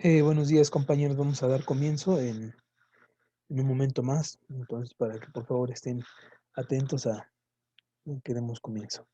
Buenos días, compañeros. Vamos a dar comienzo en un momento más. Entonces, para que por favor estén atentos a que demos comienzo.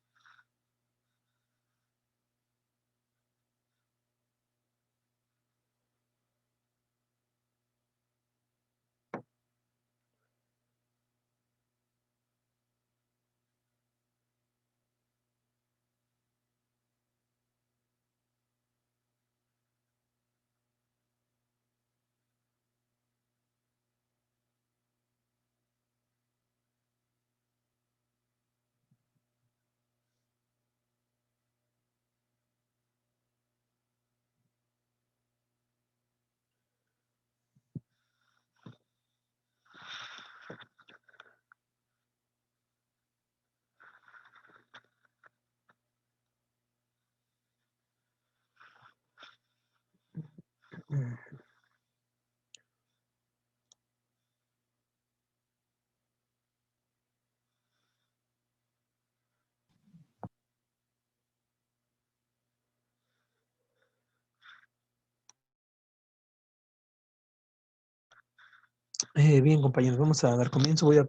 Bien, compañeros, vamos a dar comienzo. Voy a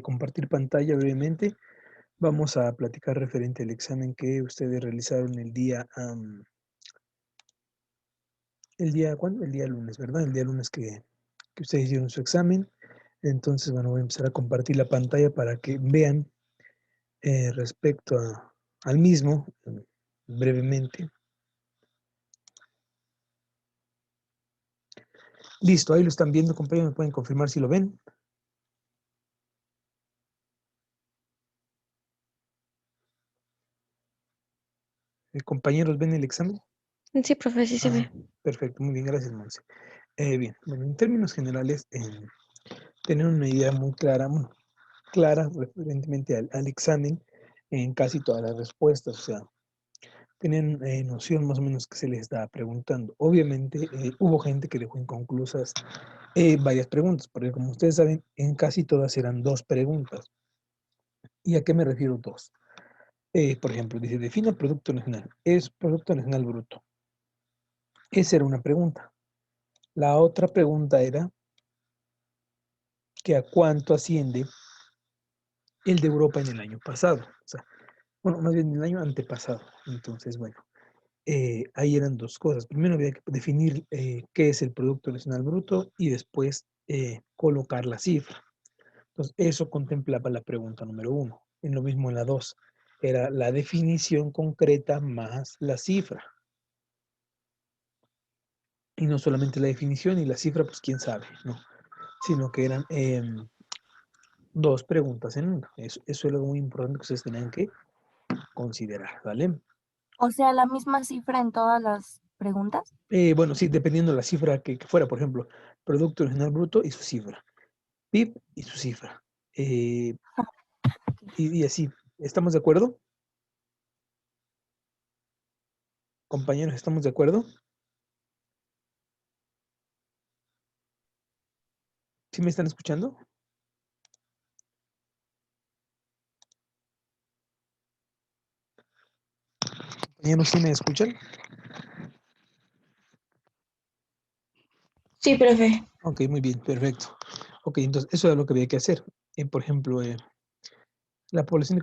compartir pantalla brevemente. Vamos a platicar referente al examen que ustedes realizaron ¿cuándo? El día lunes, ¿verdad? El día lunes que ustedes hicieron su examen. Entonces, bueno, voy a empezar a compartir la pantalla para que vean respecto al mismo brevemente. Listo, ahí lo están viendo, compañeros. ¿Me pueden confirmar si lo ven? Compañeros, ¿ven el examen? Sí, profe, sí se ve. Perfecto, muy bien, gracias, Monse. Bien, bueno, en términos generales, tener una idea muy clara, bueno, clara referentemente al examen en casi todas las respuestas, o sea, tienen noción más o menos que se les está preguntando. Obviamente, hubo gente que dejó inconclusas varias preguntas, porque como ustedes saben, en casi todas eran dos preguntas. ¿Y a qué me refiero dos? Por ejemplo, dice, defina Producto Nacional. Es Producto Nacional Bruto. Esa era una pregunta. La otra pregunta era que a cuánto asciende el de Europa en el año pasado. O sea, bueno, más bien en el año antepasado. Entonces, bueno, ahí eran dos cosas. Primero había que definir qué es el Producto Nacional Bruto y después colocar la cifra. Entonces, eso contemplaba la pregunta número uno. En lo mismo en la dos. Era la definición concreta más la cifra. Y no solamente la definición y la cifra, pues quién sabe, ¿no? Sino que eran dos preguntas en una. Eso es algo muy importante que ustedes tenían que considerar, ¿vale? O sea, la misma cifra en todas las preguntas. Bueno, sí, dependiendo de la cifra que fuera, por ejemplo, Producto Nacional Bruto y su cifra, PIB y su cifra. Y así, ¿estamos de acuerdo? Compañeros, ¿estamos de acuerdo? ¿Sí me están escuchando? Compañeros, ¿sí me escuchan? Sí, profe. Ok, muy bien, perfecto. Ok, entonces eso es lo que había que hacer. Por ejemplo, la población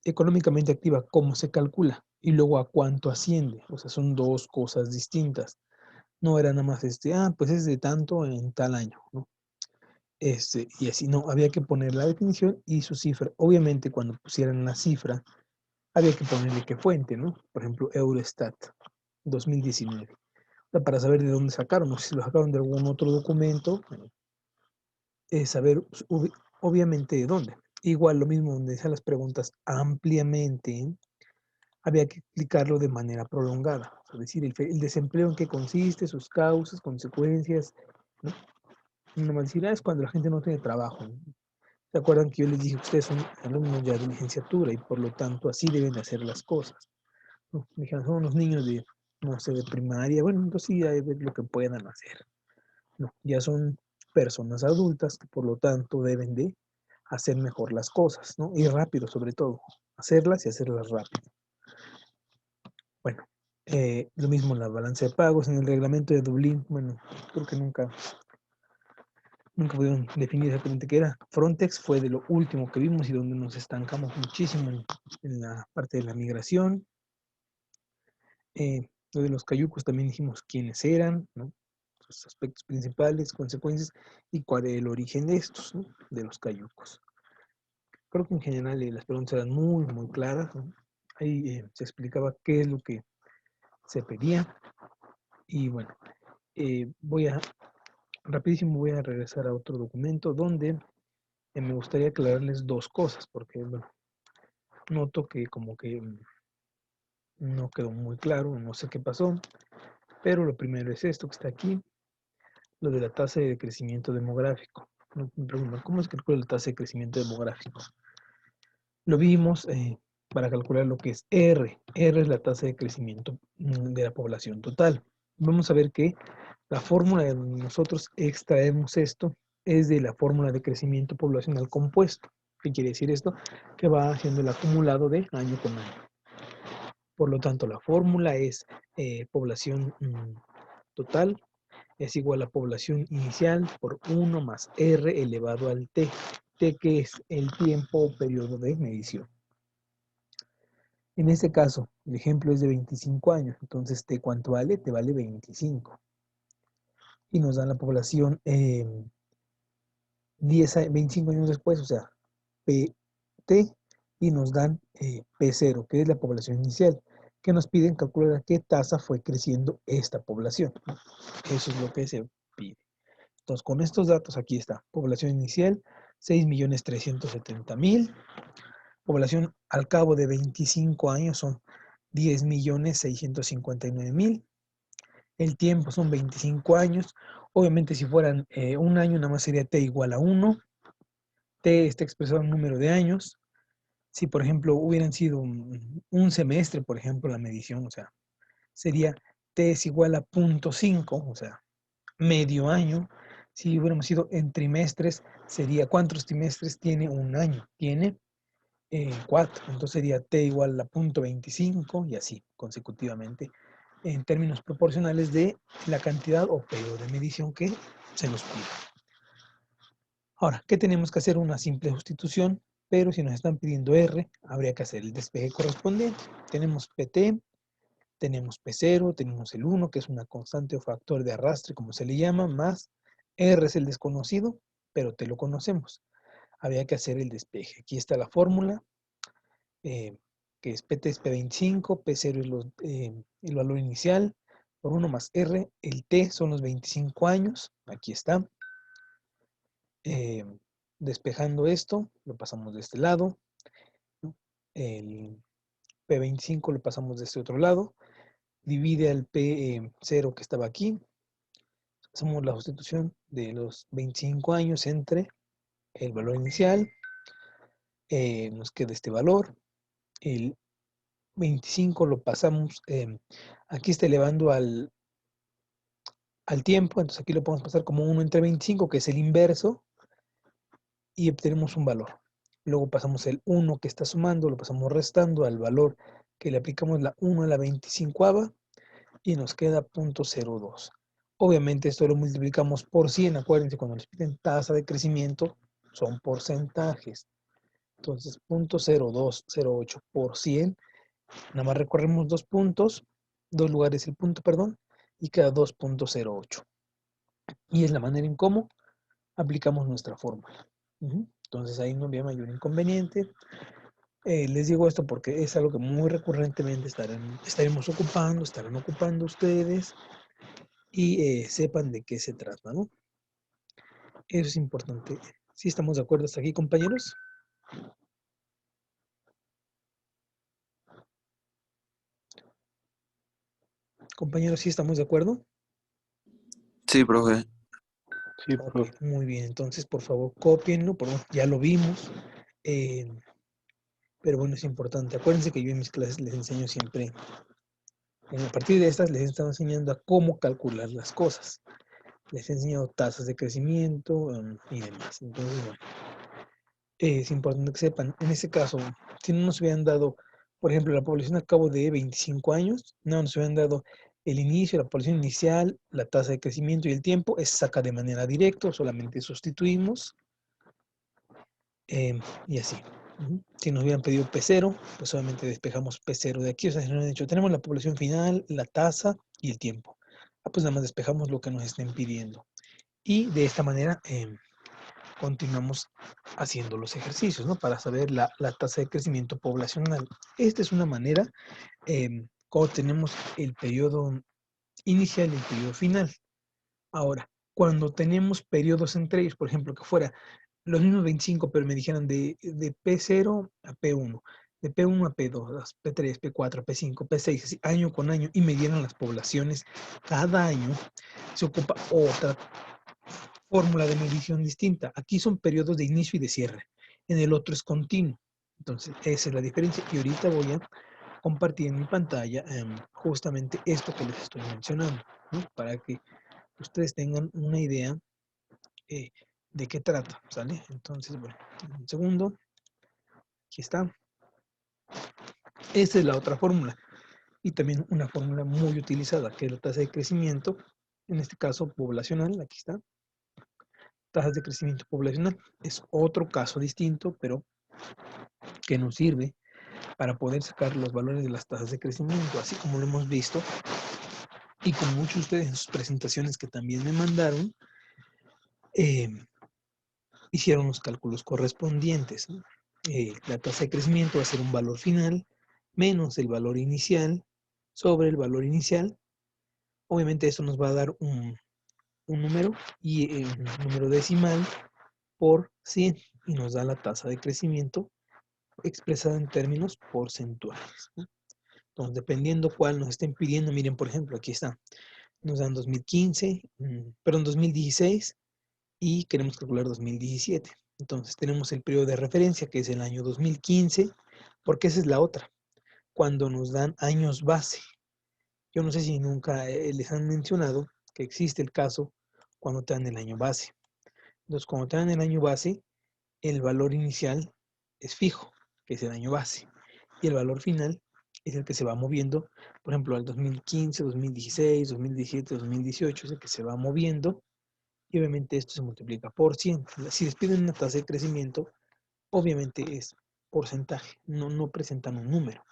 económicamente activa, ¿cómo se calcula? Y luego a cuánto asciende. O sea, son dos cosas distintas. No era nada más pues es de tanto en tal año, ¿no? Y así no, había que poner la definición y su cifra. Obviamente, cuando pusieran la cifra, había que ponerle qué fuente, ¿no? Por ejemplo, Eurostat 2019. O sea, para saber de dónde sacaron, o si lo sacaron de algún otro documento, saber obviamente de dónde. Igual lo mismo donde decían las preguntas ampliamente, había que explicarlo de manera prolongada. Es decir, el desempleo en qué consiste, sus causas, consecuencias, ¿no? No me decir, es cuando la gente no tiene trabajo, ¿no? ¿Se acuerdan que yo les dije que ustedes son alumnos ya de licenciatura y por lo tanto así deben de hacer las cosas? ¿No? Me dijeron, son unos niños de, no sé, de primaria. Bueno, entonces sí, hay que ver lo que puedan hacer. No, ya son personas adultas que por lo tanto deben de hacer mejor las cosas, ¿no? Y rápido sobre todo, hacerlas y hacerlas rápido. Bueno, Lo mismo la balanza de pagos en el reglamento de Dublín. Bueno, creo que nunca pudieron definir exactamente qué era. Frontex fue de lo último que vimos y donde nos estancamos muchísimo en la parte de la migración. Lo de los cayucos también dijimos quiénes eran, ¿no? Sus aspectos principales, consecuencias y cuál era el origen de estos, ¿no? De los cayucos. Creo que en general las preguntas eran muy, muy claras, ¿no? Ahí se explicaba qué es lo que se pedía. Y bueno, rapidísimo voy a regresar a otro documento donde me gustaría aclararles dos cosas, porque bueno, noto que como que no quedó muy claro, no sé qué pasó, pero lo primero es esto que está aquí, lo de la tasa de crecimiento demográfico. Me preguntan, ¿cómo se calcula la tasa de crecimiento demográfico? Lo vimos para calcular lo que es R. R es la tasa de crecimiento de la población total. Vamos a ver que la fórmula de donde nosotros extraemos esto es de la fórmula de crecimiento poblacional compuesto. ¿Qué quiere decir esto? Que va haciendo el acumulado de año con año. Por lo tanto, la fórmula es población total es igual a población inicial por 1 más R elevado al T. T que es el tiempo o periodo de medición. En este caso, el ejemplo es de 25 años. Entonces, T, ¿cuánto vale? Te vale 25. Y nos dan la población 25 años después, o sea, PT, y nos dan P0, que es la población inicial, que nos piden calcular a qué tasa fue creciendo esta población. Eso es lo que se pide. Entonces, con estos datos, aquí está. Población inicial, 6.370.000. Población al cabo de 25 años son 10.659.000. El tiempo son 25 años. Obviamente, si fueran un año, nada más sería T igual a 1. T está expresado en número de años. Si, por ejemplo, hubieran sido un semestre, por ejemplo, la medición, o sea, sería T es igual a 0.5, o sea, medio año. Si hubiéramos sido en trimestres, sería ¿cuántos trimestres tiene un año? Tiene 4. Entonces sería T igual a 0.25 y así consecutivamente en términos proporcionales de la cantidad o periodo de medición que se nos pide. Ahora, ¿qué tenemos que hacer? Una simple sustitución, pero si nos están pidiendo R, habría que hacer el despeje correspondiente. Tenemos PT, tenemos P0, tenemos el 1, que es una constante o factor de arrastre, como se le llama, más R es el desconocido, pero te lo conocemos. Habría que hacer el despeje. Aquí está la fórmula, que es PT es P25, P0 es el valor inicial, por 1 más R, el T son los 25 años, aquí está. Despejando esto, lo pasamos de este lado. El P25 lo pasamos de este otro lado. Divide al P0 que estaba aquí. Hacemos la sustitución de los 25 años entre el valor inicial. Nos queda este valor. El 25 lo pasamos, aquí está elevando al tiempo, entonces aquí lo podemos pasar como 1 entre 25, que es el inverso, y obtenemos un valor. Luego pasamos el 1 que está sumando, lo pasamos restando al valor que le aplicamos la 1 a la 25ava y nos queda 0.02. Obviamente esto lo multiplicamos por 100, acuérdense cuando les piden tasa de crecimiento son porcentajes. Entonces 0.0208 por 100, nada más recorremos dos lugares el punto, perdón, y queda 2.08. Y es la manera en cómo aplicamos nuestra fórmula. Entonces ahí no había mayor inconveniente. Les digo esto porque es algo que muy recurrentemente estarán ocupando ustedes y sepan de qué se trata, ¿no? Eso es importante. ¿Sí estamos de acuerdo hasta aquí, compañeros? Compañeros, ¿sí estamos de acuerdo? Sí, profe. Sí, Ok, profe. muy bien. Entonces, por favor, cópienlo. Ya lo vimos. Pero bueno, es importante. Acuérdense que yo en mis clases les enseño siempre, a partir de estas, les he estado enseñando a cómo calcular las cosas. Les he enseñado tasas de crecimiento y demás. Entonces, bueno, es importante que sepan. En este caso, si no nos hubieran dado Por ejemplo, la población al cabo de 25 años, no nos hubieran dado el inicio, la población inicial, la tasa de crecimiento y el tiempo, es saca de manera directa, solamente sustituimos, y así. Si nos hubieran pedido P0, pues solamente despejamos P0 de aquí. O sea, si nos han dicho, tenemos la población final, la tasa y el tiempo. Pues nada más despejamos lo que nos estén pidiendo. Y de esta manera continuamos haciendo los ejercicios, ¿no? Para saber la tasa de crecimiento poblacional. Esta es una manera cuando tenemos el periodo inicial y el periodo final. Ahora, cuando tenemos periodos entre ellos, por ejemplo, que fuera los mismos 25, pero me dijeran de P0 a P1, de P1 a P2, P3, P4, P5, P6, así, año con año, y me dieran las poblaciones cada año, se ocupa otra fórmula de medición distinta. Aquí son periodos de inicio y de cierre. En el otro es continuo. Entonces, esa es la diferencia. Y ahorita voy a compartir en mi pantalla justamente esto que les estoy mencionando, ¿no? Para que ustedes tengan una idea de qué trata, ¿sale? Entonces, bueno, un segundo. Aquí está. Esta es la otra fórmula. Y también una fórmula muy utilizada, que es la tasa de crecimiento, en este caso poblacional, aquí está. Tasas de crecimiento poblacional. Es otro caso distinto, pero que nos sirve para poder sacar los valores de las tasas de crecimiento, así como lo hemos visto. Y como muchos de ustedes en sus presentaciones que también me mandaron, hicieron los cálculos correspondientes, ¿no? La tasa de crecimiento va a ser un valor final menos el valor inicial sobre el valor inicial. Obviamente eso nos va a dar un número y un número decimal por 100 y nos da la tasa de crecimiento expresada en términos porcentuales, ¿no? Entonces, dependiendo cuál nos estén pidiendo, miren, por ejemplo, aquí está, nos dan 2015, perdón, 2016 y queremos calcular 2017. Entonces, tenemos el periodo de referencia, que es el año 2015, porque esa es la otra, cuando nos dan años base. Yo no sé si nunca les han mencionado que existe el caso cuando te dan el año base. Entonces, cuando te dan el año base, el valor inicial es fijo, que es el año base, y el valor final es el que se va moviendo, por ejemplo, al 2015, 2016, 2017, 2018, es el que se va moviendo, y obviamente esto se multiplica por 100. Si les piden una tasa de crecimiento, obviamente es porcentaje, no presentan un número.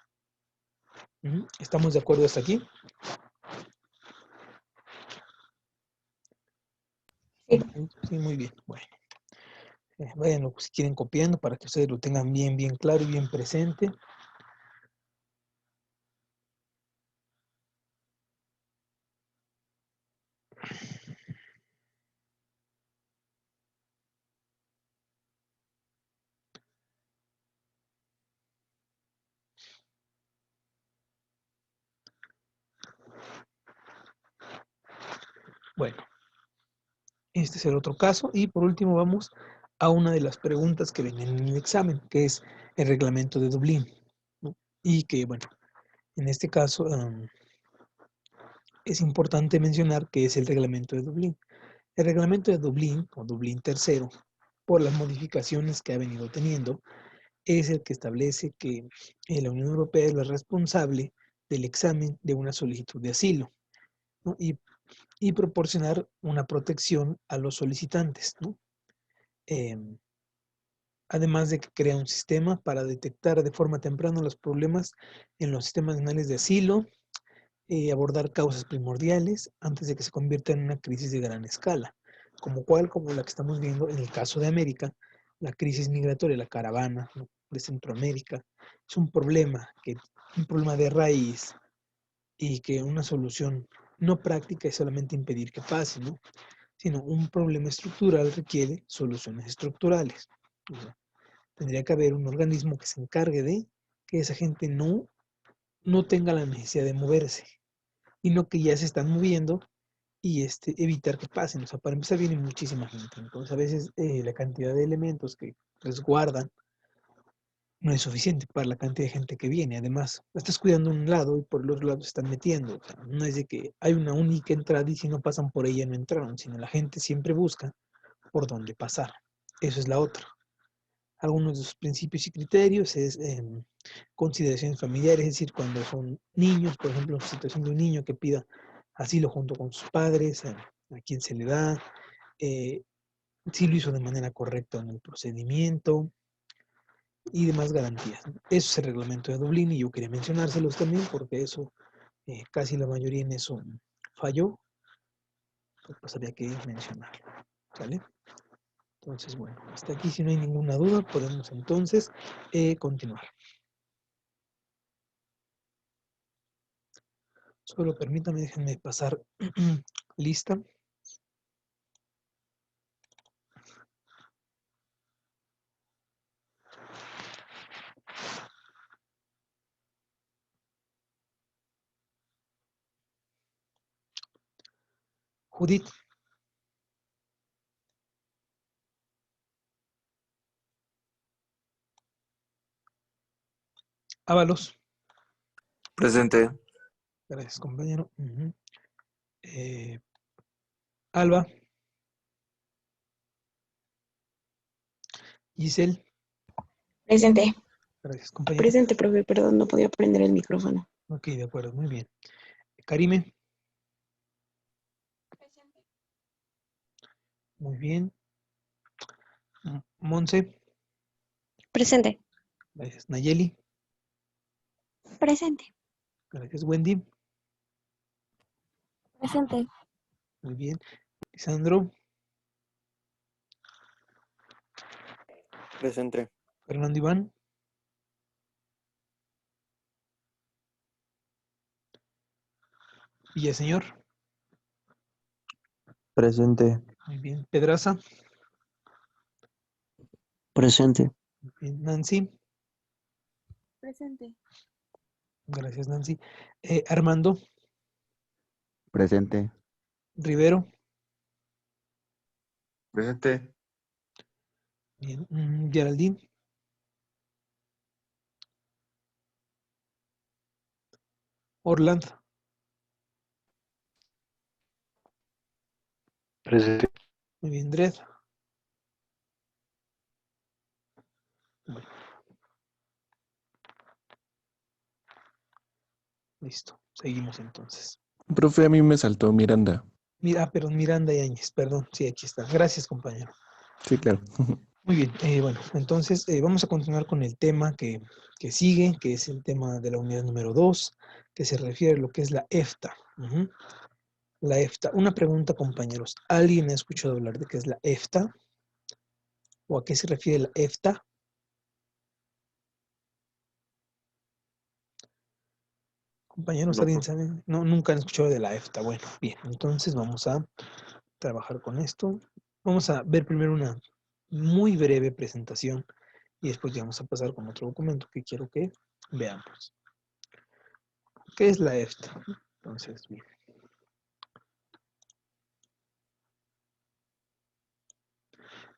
¿Estamos de acuerdo hasta aquí? Sí. Sí, muy bien. Bueno, vayan si quieren copiando para que ustedes lo tengan bien claro y bien presente. Bueno, este es el otro caso. Y por último vamos a una de las preguntas que vienen en el examen, que es el reglamento de Dublín, ¿no? Y que, bueno, en este caso es importante mencionar que es el reglamento de Dublín. El reglamento de Dublín, o Dublín tercero, por las modificaciones que ha venido teniendo, es el que establece que la Unión Europea es la responsable del examen de una solicitud de asilo, ¿no? Y proporcionar una protección a los solicitantes, ¿no? Además de que crea un sistema para detectar de forma temprana los problemas en los sistemas nacionales de asilo, abordar causas primordiales antes de que se convierta en una crisis de gran escala, como la que estamos viendo en el caso de América, la crisis migratoria, la caravana, ¿no?, de Centroamérica. Es un problema de raíz y que una solución no práctica es solamente impedir que pase, ¿no?, sino un problema estructural requiere soluciones estructurales. O sea, tendría que haber un organismo que se encargue de que esa gente no tenga la necesidad de moverse, y no que ya se están moviendo y evitar que pasen. O sea, para empezar viene muchísima gente. Entonces, a veces la cantidad de elementos que resguardan no es suficiente para la cantidad de gente que viene. Además, estás cuidando un lado y por el otro lado se están metiendo. O sea, no es de que hay una única entrada y si no pasan por ella no entraron, sino la gente siempre busca por dónde pasar. Eso es la otra. Algunos de sus principios y criterios es consideraciones familiares, es decir, cuando son niños, por ejemplo, en situación de un niño que pida asilo junto con sus padres, a quién se le da, si lo hizo de manera correcta en el procedimiento y demás garantías. Eso es el reglamento de Dublín y yo quería mencionárselos también porque eso, casi la mayoría en eso falló, pues había que mencionarlo, ¿sale? Entonces, bueno, hasta aquí si no hay ninguna duda, podemos entonces continuar. Solo permítame, déjenme pasar lista. Judith, Ábalos, Presente. gracias compañero. Alba, Giselle, Presente. gracias compañero. Presente, profe, perdón, no podía prender el micrófono. Ok, de acuerdo, muy bien. Karime, Presente. muy bien. Monse, Presente. gracias. Nayeli, Presente. gracias. Wendy, Presente. muy bien. Lisandro, Presente. Fernando Iván, Villaseñor, Presente. muy bien. Pedraza, Presente. muy bien. Nancy, Presente. gracias Nancy. Armando, Presente. Rivero, Presente. bien. Geraldine, Orland, Presente. muy bien. Dredd, bueno, listo. Seguimos entonces. Profe, a mí me saltó Miranda. Mira, perdón, Miranda Yáñez, perdón. Sí, aquí está. Gracias, compañero. Sí, claro. Muy bien, bueno, entonces vamos a continuar con el tema que sigue, que es el tema de la unidad número 2, que se refiere a lo que es la EFTA. Ujú. La EFTA. Una pregunta, compañeros. ¿Alguien ha escuchado hablar de qué es la EFTA? ¿O a qué se refiere la EFTA? Compañeros, No, ¿alguien profe. sabe? No, nunca han escuchado de la EFTA. Bueno, bien, entonces vamos a trabajar con esto. Vamos a ver primero una muy breve presentación y después ya vamos a pasar con otro documento que quiero que veamos. ¿Qué es la EFTA? Entonces, bien.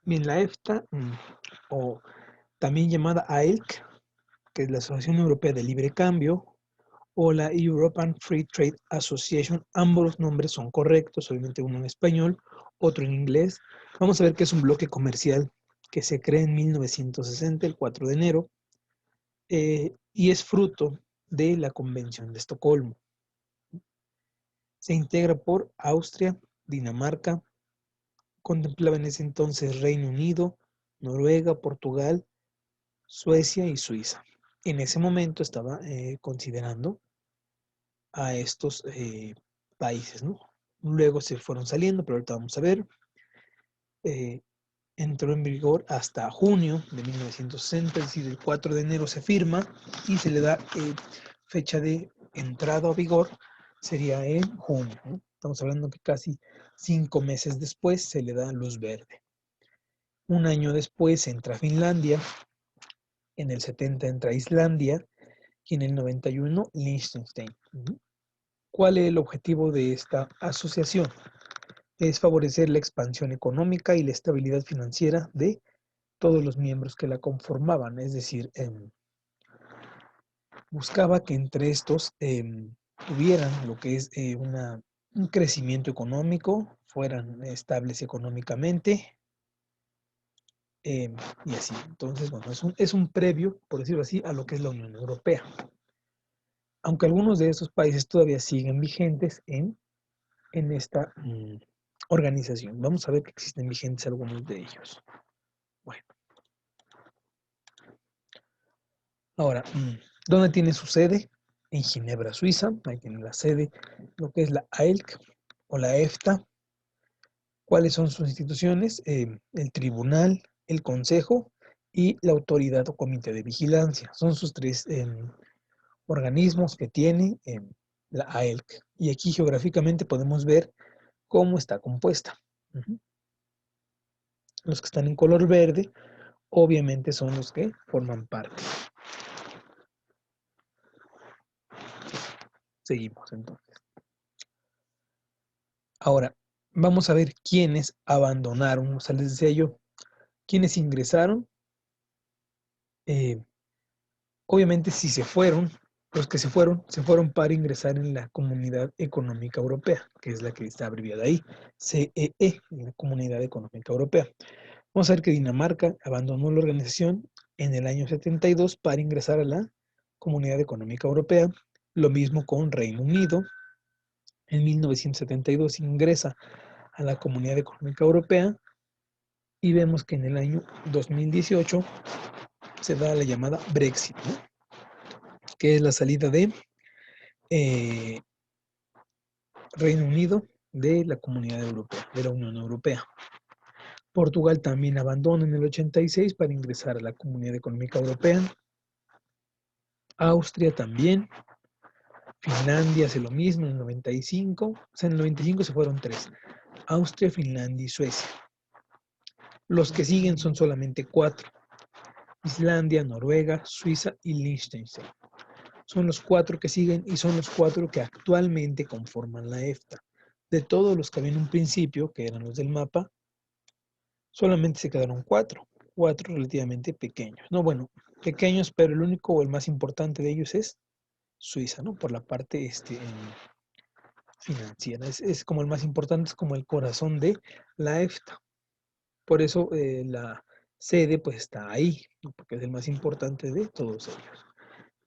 Bien, la EFTA, o también llamada AELC, que es la Asociación Europea de Libre Cambio, o la European Free Trade Association, ambos los nombres son correctos, obviamente uno en español, otro en inglés. Vamos a ver que es un bloque comercial que se crea en 1960, el 4 de enero, y es fruto de la Convención de Estocolmo. Se integra por Austria, Dinamarca, contemplaba en ese entonces Reino Unido, Noruega, Portugal, Suecia y Suiza. En ese momento estaba considerando a estos países, ¿no? Luego se fueron saliendo, pero ahorita vamos a ver. Entró en vigor hasta junio de 1960, es decir, el 4 de enero se firma y se le da fecha de entrada a vigor, sería en junio, ¿no? Estamos hablando que casi 5 meses después se le da luz verde. Un año después entra Finlandia, en el 70 entra Islandia y en el 91 Liechtenstein. ¿Cuál es el objetivo de esta asociación? Es favorecer la expansión económica y la estabilidad financiera de todos los miembros que la conformaban, es decir, buscaba que entre estos tuvieran lo que es un crecimiento económico, fueran estables económicamente y así. Entonces, bueno, es un previo, por decirlo así, a lo que es la Unión Europea. Aunque algunos de esos países todavía siguen vigentes en esta organización. Vamos a ver que existen vigentes algunos de ellos. Bueno, ahora, ¿dónde tiene su sede? En Ginebra, Suiza. Ahí tiene la sede, lo que es la AELC o la EFTA. ¿Cuáles son sus instituciones? El tribunal, el consejo y la autoridad o comité de vigilancia. Son sus tres organismos que tiene la AELC. Y aquí geográficamente podemos ver cómo está compuesta. Los que están en color verde, obviamente son los que forman parte. Seguimos entonces. Ahora, vamos a ver quiénes abandonaron. O sea, les decía yo, quiénes ingresaron. Obviamente, si se fueron, los que se fueron para ingresar en la Comunidad Económica Europea, que es la que está abreviada ahí, CEE, la Comunidad Económica Europea. Vamos a ver que Dinamarca abandonó la organización en el año 72 para ingresar a la Comunidad Económica Europea. Lo mismo con Reino Unido. En 1972 ingresa a la Comunidad Económica Europea y vemos que en el año 2018 se da la llamada Brexit, ¿no? Que es la salida de Reino Unido de la Comunidad Europea, de la Unión Europea. Portugal también abandona en el 86 para ingresar a la Comunidad Económica Europea. Austria también. Finlandia hace lo mismo en el 95. O sea, en el 95 se fueron 3. Austria, Finlandia y Suecia. Los que siguen son solamente 4. Islandia, Noruega, Suiza y Liechtenstein. Son los 4 que siguen y son los 4 que actualmente conforman la EFTA. De todos los que había en un principio, que eran los del mapa, solamente se quedaron 4. 4 relativamente pequeños. No, bueno, pequeños, pero el único o el más importante de ellos es Suiza, ¿no? Por la parte financiera. Es como el más importante, es como el corazón de la EFTA. Por eso la sede pues está ahí, ¿no? Porque es el más importante de todos ellos.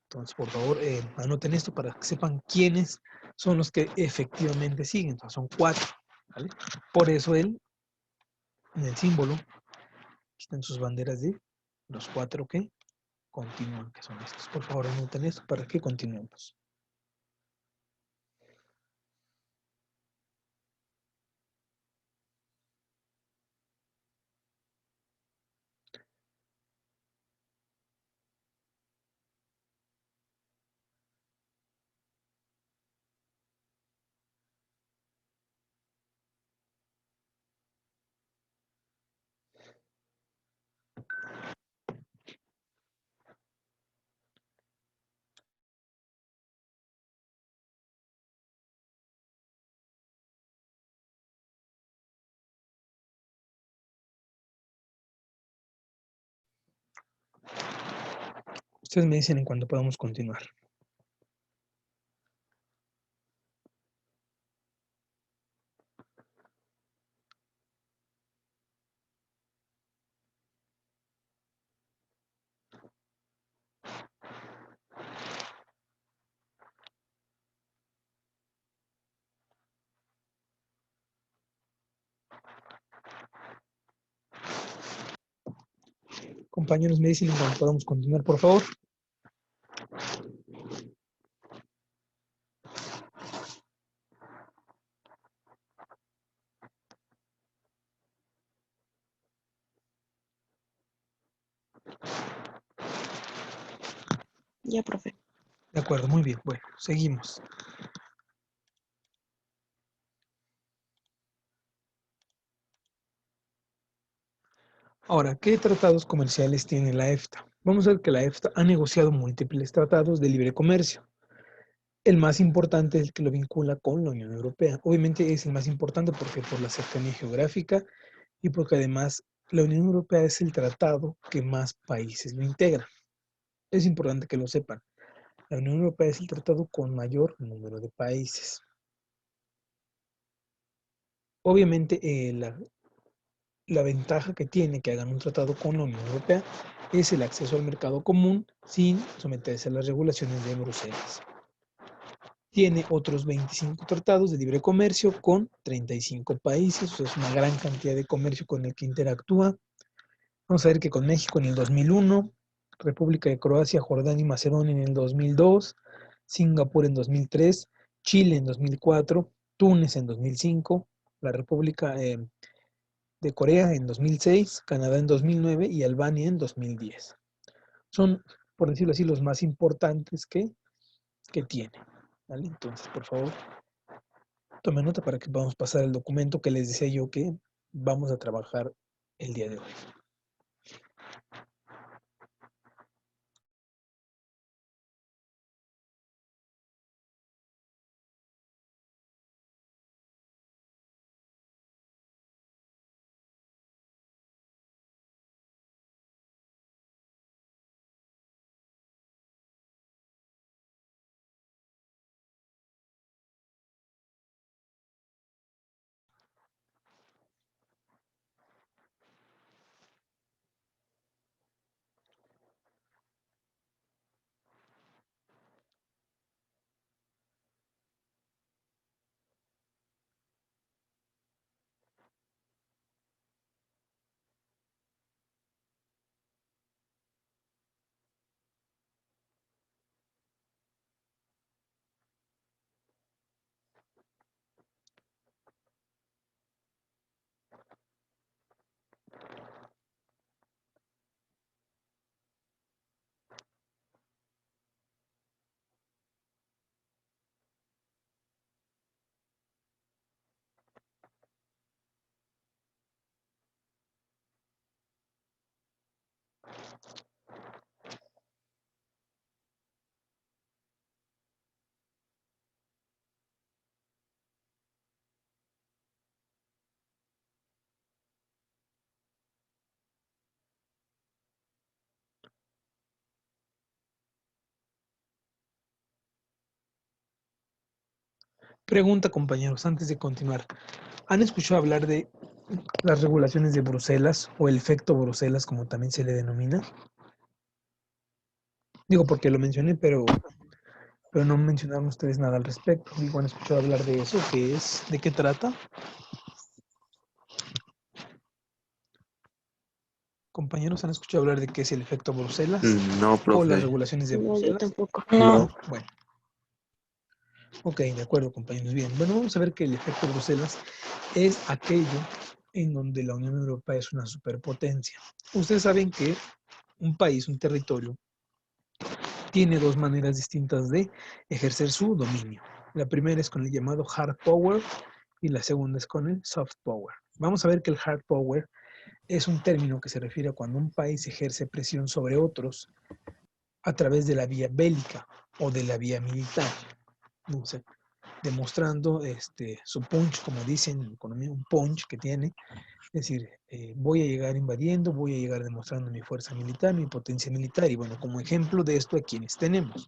Entonces, por favor, anoten esto para que sepan quiénes son los que efectivamente siguen. Entonces, son 4, ¿vale? Por eso en el símbolo están sus banderas de los 4 que continúan, que son estos. Por favor, anoten esto para que continuemos. Ustedes me dicen en cuándo podamos continuar. Compañeros, me dicen en cuándo podamos continuar, por favor. Ya, profe. De acuerdo, muy bien. Bueno, seguimos. Ahora, ¿qué tratados comerciales tiene la EFTA? Vamos a ver que la EFTA ha negociado múltiples tratados de libre comercio. El más importante es el que lo vincula con la Unión Europea. Obviamente es el más importante porque por la cercanía geográfica y porque además la Unión Europea es el tratado que más países lo integran. Es importante que lo sepan. La Unión Europea es el tratado con mayor número de países. Obviamente la ventaja que tiene que hagan un tratado con la Unión Europea es el acceso al mercado común sin someterse a las regulaciones de Bruselas. Tiene otros 25 tratados de libre comercio con 35 países, o sea, es una gran cantidad de comercio con el que interactúa. Vamos a ver que con México en el 2001, República de Croacia, Jordania y Macedonia en el 2002, Singapur en 2003, Chile en 2004, Túnez en 2005, la República de Corea en 2006, Canadá en 2009 y Albania en 2010. Son, por decirlo así, los más importantes que tiene. ¿Vale? Entonces, por favor, tomen nota para que podamos pasar el documento que les decía yo que vamos a trabajar el día de hoy. Pregunta, compañeros, antes de continuar. ¿Han escuchado hablar de las regulaciones de Bruselas o el efecto Bruselas, como también se le denomina? Digo porque lo mencioné, pero no mencionaron ustedes nada al respecto. Digo, ¿han escuchado hablar de eso? ¿Qué es? ¿De qué trata? Compañeros, ¿han escuchado hablar de qué es el efecto Bruselas No, o las profe. regulaciones de No, yo Bruselas? tampoco. No. Bueno. Ok, de acuerdo, compañeros. Bien, bueno, vamos a ver que el efecto Bruselas es aquello en donde la Unión Europea es una superpotencia. Ustedes saben que un país, un territorio, tiene dos maneras distintas de ejercer su dominio. La primera es con el llamado hard power y la segunda es con el soft power. Vamos a ver que el hard power es un término que se refiere a cuando un país ejerce presión sobre otros a través de la vía bélica o de la vía militar. No sé, demostrando su punch, como dicen en economía, un punch que tiene. Es decir, voy a llegar invadiendo, voy a llegar demostrando mi fuerza militar, mi potencia militar. Y bueno, como ejemplo de esto, ¿a quiénes tenemos?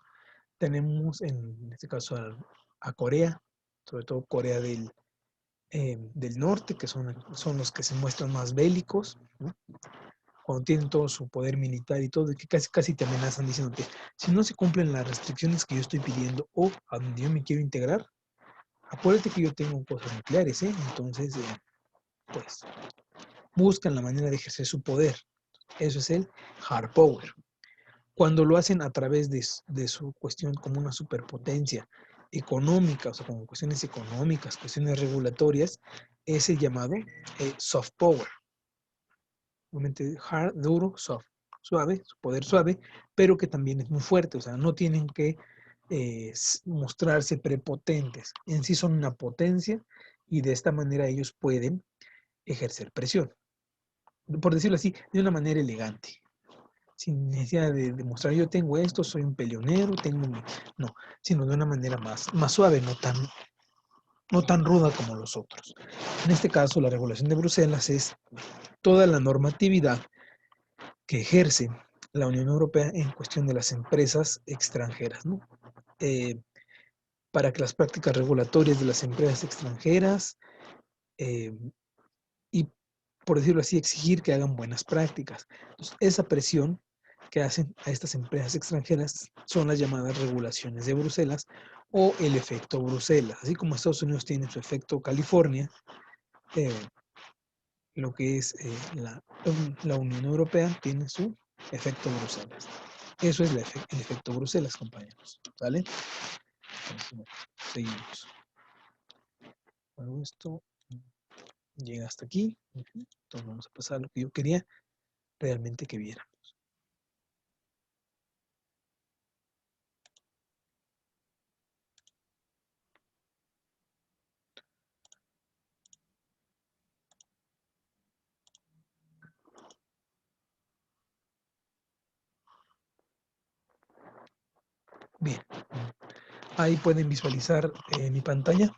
Tenemos en este caso a Corea, sobre todo Corea del Norte, que son los que se muestran más bélicos, ¿no? Cuando tienen todo su poder militar y todo, que casi te amenazan diciéndote, si no se cumplen las restricciones que yo estoy pidiendo o a donde yo me quiero integrar, acuérdate que yo tengo cosas nucleares, ¿eh? Entonces, pues, buscan la manera de ejercer su poder. Eso es el hard power. Cuando lo hacen a través de su cuestión como una superpotencia económica, o sea, como cuestiones económicas, cuestiones regulatorias, es el llamado soft power. Obviamente hard, duro, soft, suave, su poder suave, pero que también es muy fuerte, o sea, no tienen que mostrarse prepotentes. En sí son una potencia y de esta manera ellos pueden ejercer presión. Por decirlo así, de una manera elegante. Sin necesidad de demostrar yo tengo esto, soy un peleonero, no, sino de una manera más suave, no tan ruda como los otros. En este caso, la regulación de Bruselas es toda la normatividad que ejerce la Unión Europea en cuestión de las empresas extranjeras, ¿no? Para que las prácticas regulatorias de las empresas extranjeras y por decirlo así, exigir que hagan buenas prácticas. Entonces, esa presión que hacen a estas empresas extranjeras son las llamadas regulaciones de Bruselas o el efecto Bruselas. Así como Estados Unidos tiene su efecto California, lo que es la Unión Europea tiene su efecto Bruselas. Eso es el efecto Bruselas, compañeros. ¿Vale? Entonces, bueno, seguimos. Bueno, esto llega hasta aquí. Entonces vamos a pasar a lo que yo quería realmente que viera. Bien, ahí pueden visualizar mi pantalla.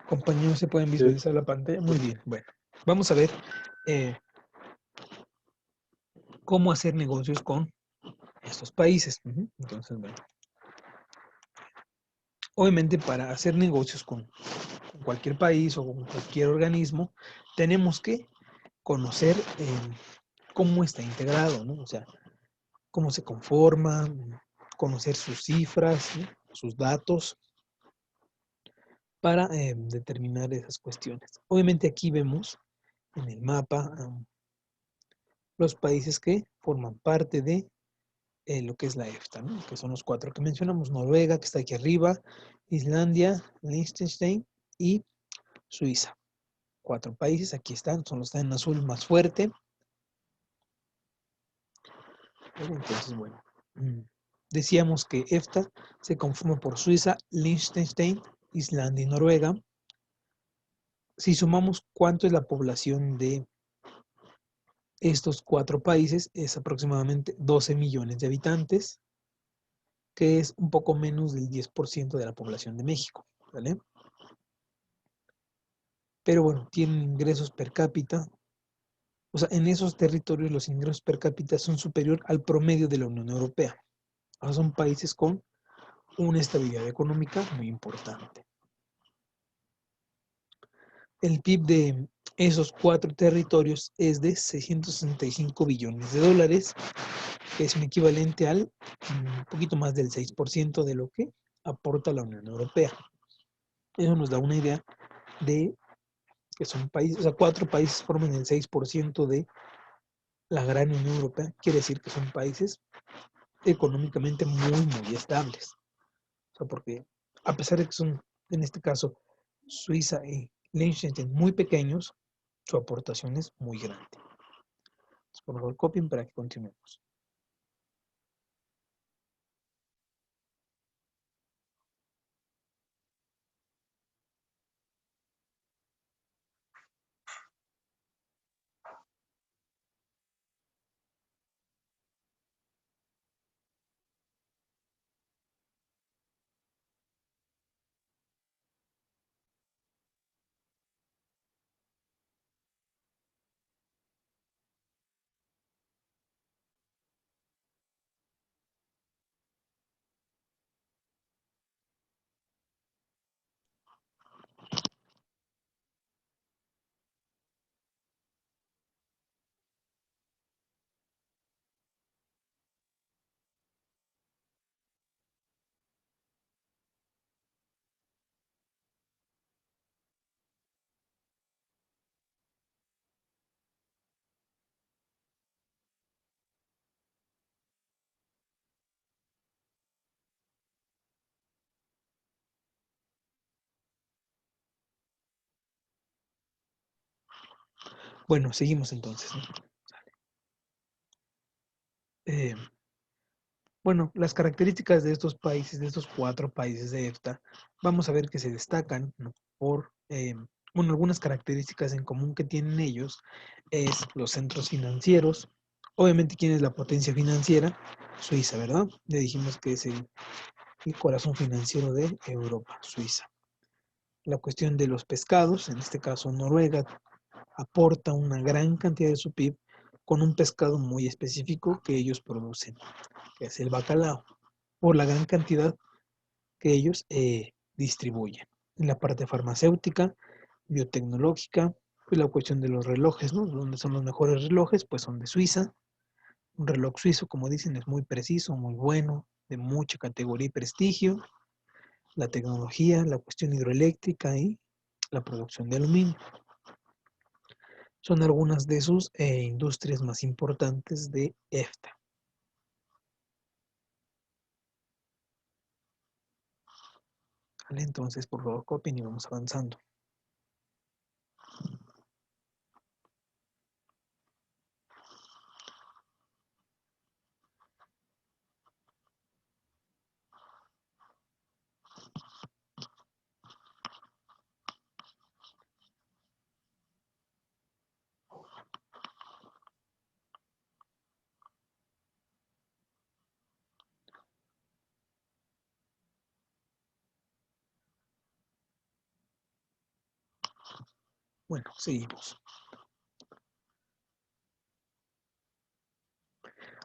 Compañeros, ¿se pueden visualizar la pantalla? Muy bien, bueno, vamos a ver cómo hacer negocios con estos países. Entonces, bueno, obviamente para hacer negocios con cualquier país o con cualquier organismo, tenemos que conocer cómo está integrado, ¿no? O sea, cómo se conforma, conocer sus cifras, ¿no? Sus datos, para determinar esas cuestiones. Obviamente aquí vemos en el mapa los países que forman parte de lo que es la EFTA, ¿no? Que son los 4 que mencionamos: Noruega, que está aquí arriba, Islandia, Liechtenstein y Suiza. 4 países, aquí están, son los que están en azul más fuerte. Entonces, bueno, decíamos que EFTA se conforma por Suiza, Liechtenstein, Islandia y Noruega. Si sumamos cuánto es la población de estos 4 países, es aproximadamente 12 millones de habitantes, que es un poco menos del 10% de la población de México, ¿vale? Pero bueno, tienen ingresos per cápita. O sea, en esos territorios los ingresos per cápita son superior al promedio de la Unión Europea. O sea, son países con una estabilidad económica muy importante. El PIB de esos 4 territorios es de 665 billones de dólares, que es un equivalente al un poquito más del 6% de lo que aporta la Unión Europea. Eso nos da una idea de que son países, o sea, 4 países forman el 6% de la gran Unión Europea. Quiere decir que son países económicamente muy estables. O sea, porque a pesar de que son, en este caso, Suiza y Liechtenstein muy pequeños, su aportación es muy grande. Entonces, por favor, copien para que continuemos. Bueno, seguimos entonces, ¿no? Bueno, las características de estos países, de estos 4 países de EFTA, vamos a ver que se destacan, ¿no? Por, bueno, algunas características en común que tienen ellos es los centros financieros. Obviamente, ¿quién es la potencia financiera? Suiza, ¿verdad? Le dijimos que es el corazón financiero de Europa, Suiza. La cuestión de los pescados, en este caso Noruega, aporta una gran cantidad de su PIB con un pescado muy específico que ellos producen, que es el bacalao, por la gran cantidad que ellos distribuyen. En la parte farmacéutica, biotecnológica, pues la cuestión de los relojes, ¿no? ¿Dónde son los mejores relojes? Pues son de Suiza. Un reloj suizo, como dicen, es muy preciso, muy bueno, de mucha categoría y prestigio. La tecnología, la cuestión hidroeléctrica y la producción de aluminio. Son algunas de sus industrias más importantes de EFTA. ¿Vale? Entonces, por favor, copien y vamos avanzando. Bueno, seguimos.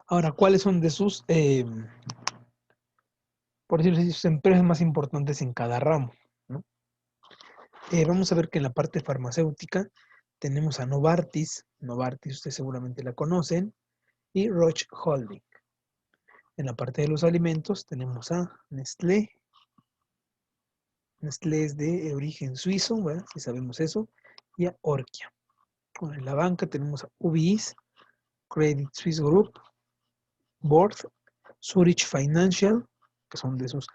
Ahora, ¿cuáles son de sus, por decirlo así, sus empresas más importantes en cada ramo, ¿no? Vamos a ver que en la parte farmacéutica tenemos a Novartis. Novartis, ustedes seguramente la conocen. Y Roche Holding. En la parte de los alimentos tenemos a Nestlé. Nestlé es de origen suizo, ¿verdad? Si sabemos eso. Y a Orkia. Bueno, en la banca tenemos a UBS, Credit Suisse Group, Board, Zurich Financial, que son de esos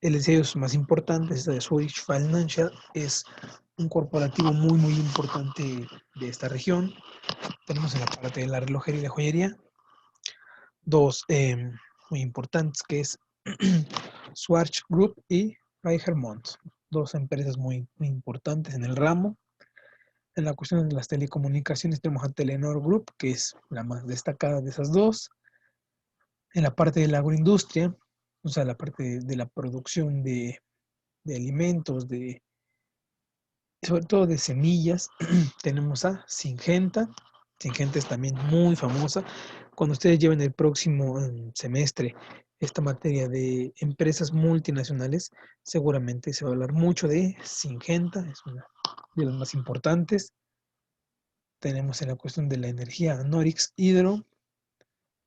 LCIs más importantes. Esta de Zurich Financial es un corporativo muy, muy importante de esta región. Tenemos en la parte de la relojería y la joyería dos muy importantes, que es Swatch Group y Reichermont. Dos empresas muy, muy importantes en el ramo. En la cuestión de las telecomunicaciones tenemos a Telenor Group, que es la más destacada de esas dos. En la parte de la agroindustria, o sea, la parte de la producción de alimentos, sobre todo de semillas, tenemos a Syngenta. Syngenta es también muy famosa. Cuando ustedes lleven el próximo semestre esta materia de empresas multinacionales, seguramente se va a hablar mucho de Syngenta, es una de las más importantes. Tenemos en la cuestión de la energía a Norix Hydro.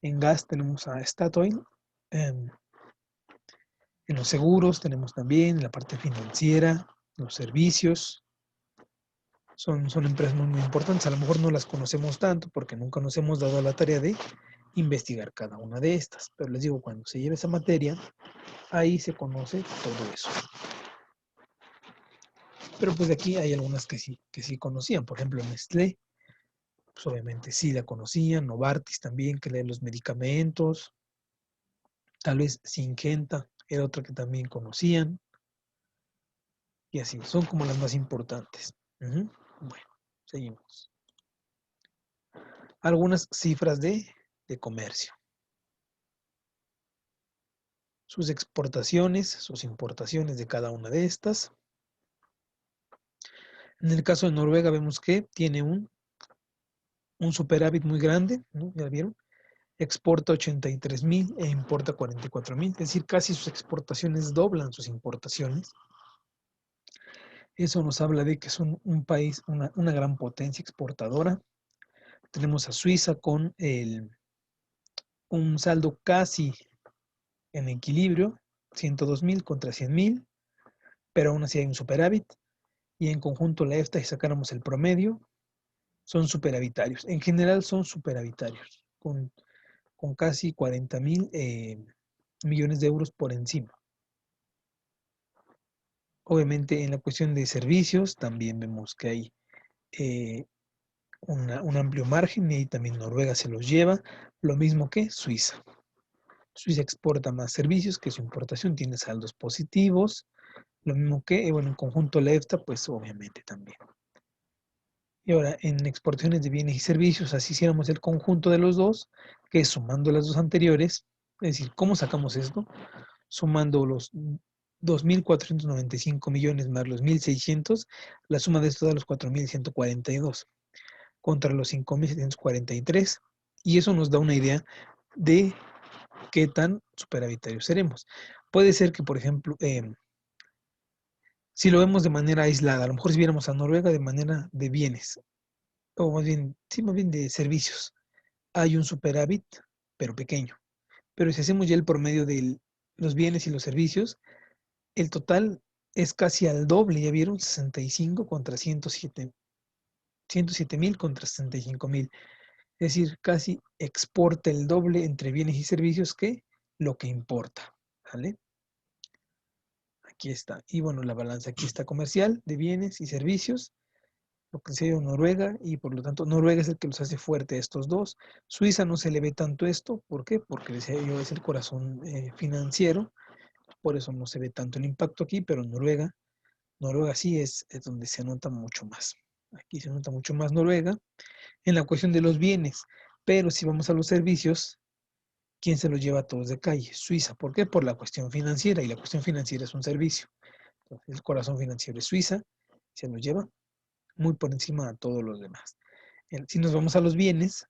En gas tenemos a Statoil. En los seguros tenemos también, en la parte financiera, los servicios. Son empresas muy, muy importantes. A lo mejor no las conocemos tanto porque nunca nos hemos dado la tarea de investigar cada una de estas. Pero les digo, cuando se lleve esa materia, ahí se conoce todo eso. Pero pues de aquí hay algunas que sí conocían. Por ejemplo, Nestlé, pues obviamente sí la conocían. Novartis también, que lee los medicamentos. Tal vez Syngenta era otra que también conocían. Y así, son como las más importantes. Bueno, seguimos. Algunas cifras de comercio. Sus exportaciones, sus importaciones de cada una de estas. En el caso de Noruega vemos que tiene un superávit muy grande, ¿no? ¿Ya vieron? Exporta 83,000 e importa 44,000, es decir, casi sus exportaciones doblan sus importaciones. Eso nos habla de que son un país, una gran potencia exportadora. Tenemos a Suiza con un saldo casi en equilibrio, 102,000 contra 100,000, pero aún así hay un superávit. Y en conjunto la EFTA, si sacáramos el promedio, son superavitarios. En general son superavitarios, con casi 40,000 millones de euros por encima. Obviamente en la cuestión de servicios también vemos que hay un amplio margen, y ahí también Noruega se los lleva, lo mismo que Suiza. Suiza exporta más servicios que su importación, tiene saldos positivos, lo mismo que, bueno, en conjunto la EFTA, pues obviamente también. Y ahora, en exportaciones de bienes y servicios, así hiciéramos el conjunto de los dos, que es sumando las dos anteriores, es decir, ¿cómo sacamos esto? Sumando los 2,495 millones más los 1,600, la suma de esto da los 4,142 contra los 5,743, y eso nos da una idea de qué tan superavitarios seremos. Puede ser que, por ejemplo, Si lo vemos de manera aislada, a lo mejor si viéramos a Noruega de manera de bienes, o más bien, sí, más bien de servicios, hay un superávit, pero pequeño. Pero si hacemos ya el promedio de los bienes y los servicios, el total es casi al doble, ya vieron, 65 contra 107,000 contra 65,000. Es decir, casi exporta el doble entre bienes y servicios que lo que importa. ¿Vale? Aquí está. Y bueno, la balanza aquí está comercial de bienes y servicios, lo que se dio Noruega, y por lo tanto Noruega es el que los hace fuerte a estos dos. Suiza no se le ve tanto esto. ¿Por qué? Porque decía yo, es el corazón financiero. Por eso no se ve tanto el impacto aquí, pero Noruega sí es donde se nota mucho más. Aquí se nota mucho más Noruega en la cuestión de los bienes. Pero si vamos a los servicios, ¿quién se los lleva a todos de calle? Suiza. ¿Por qué? Por la cuestión financiera, y la cuestión financiera es un servicio. Entonces, el corazón financiero es Suiza, se los lleva muy por encima de todos los demás. Si nos vamos a los bienes,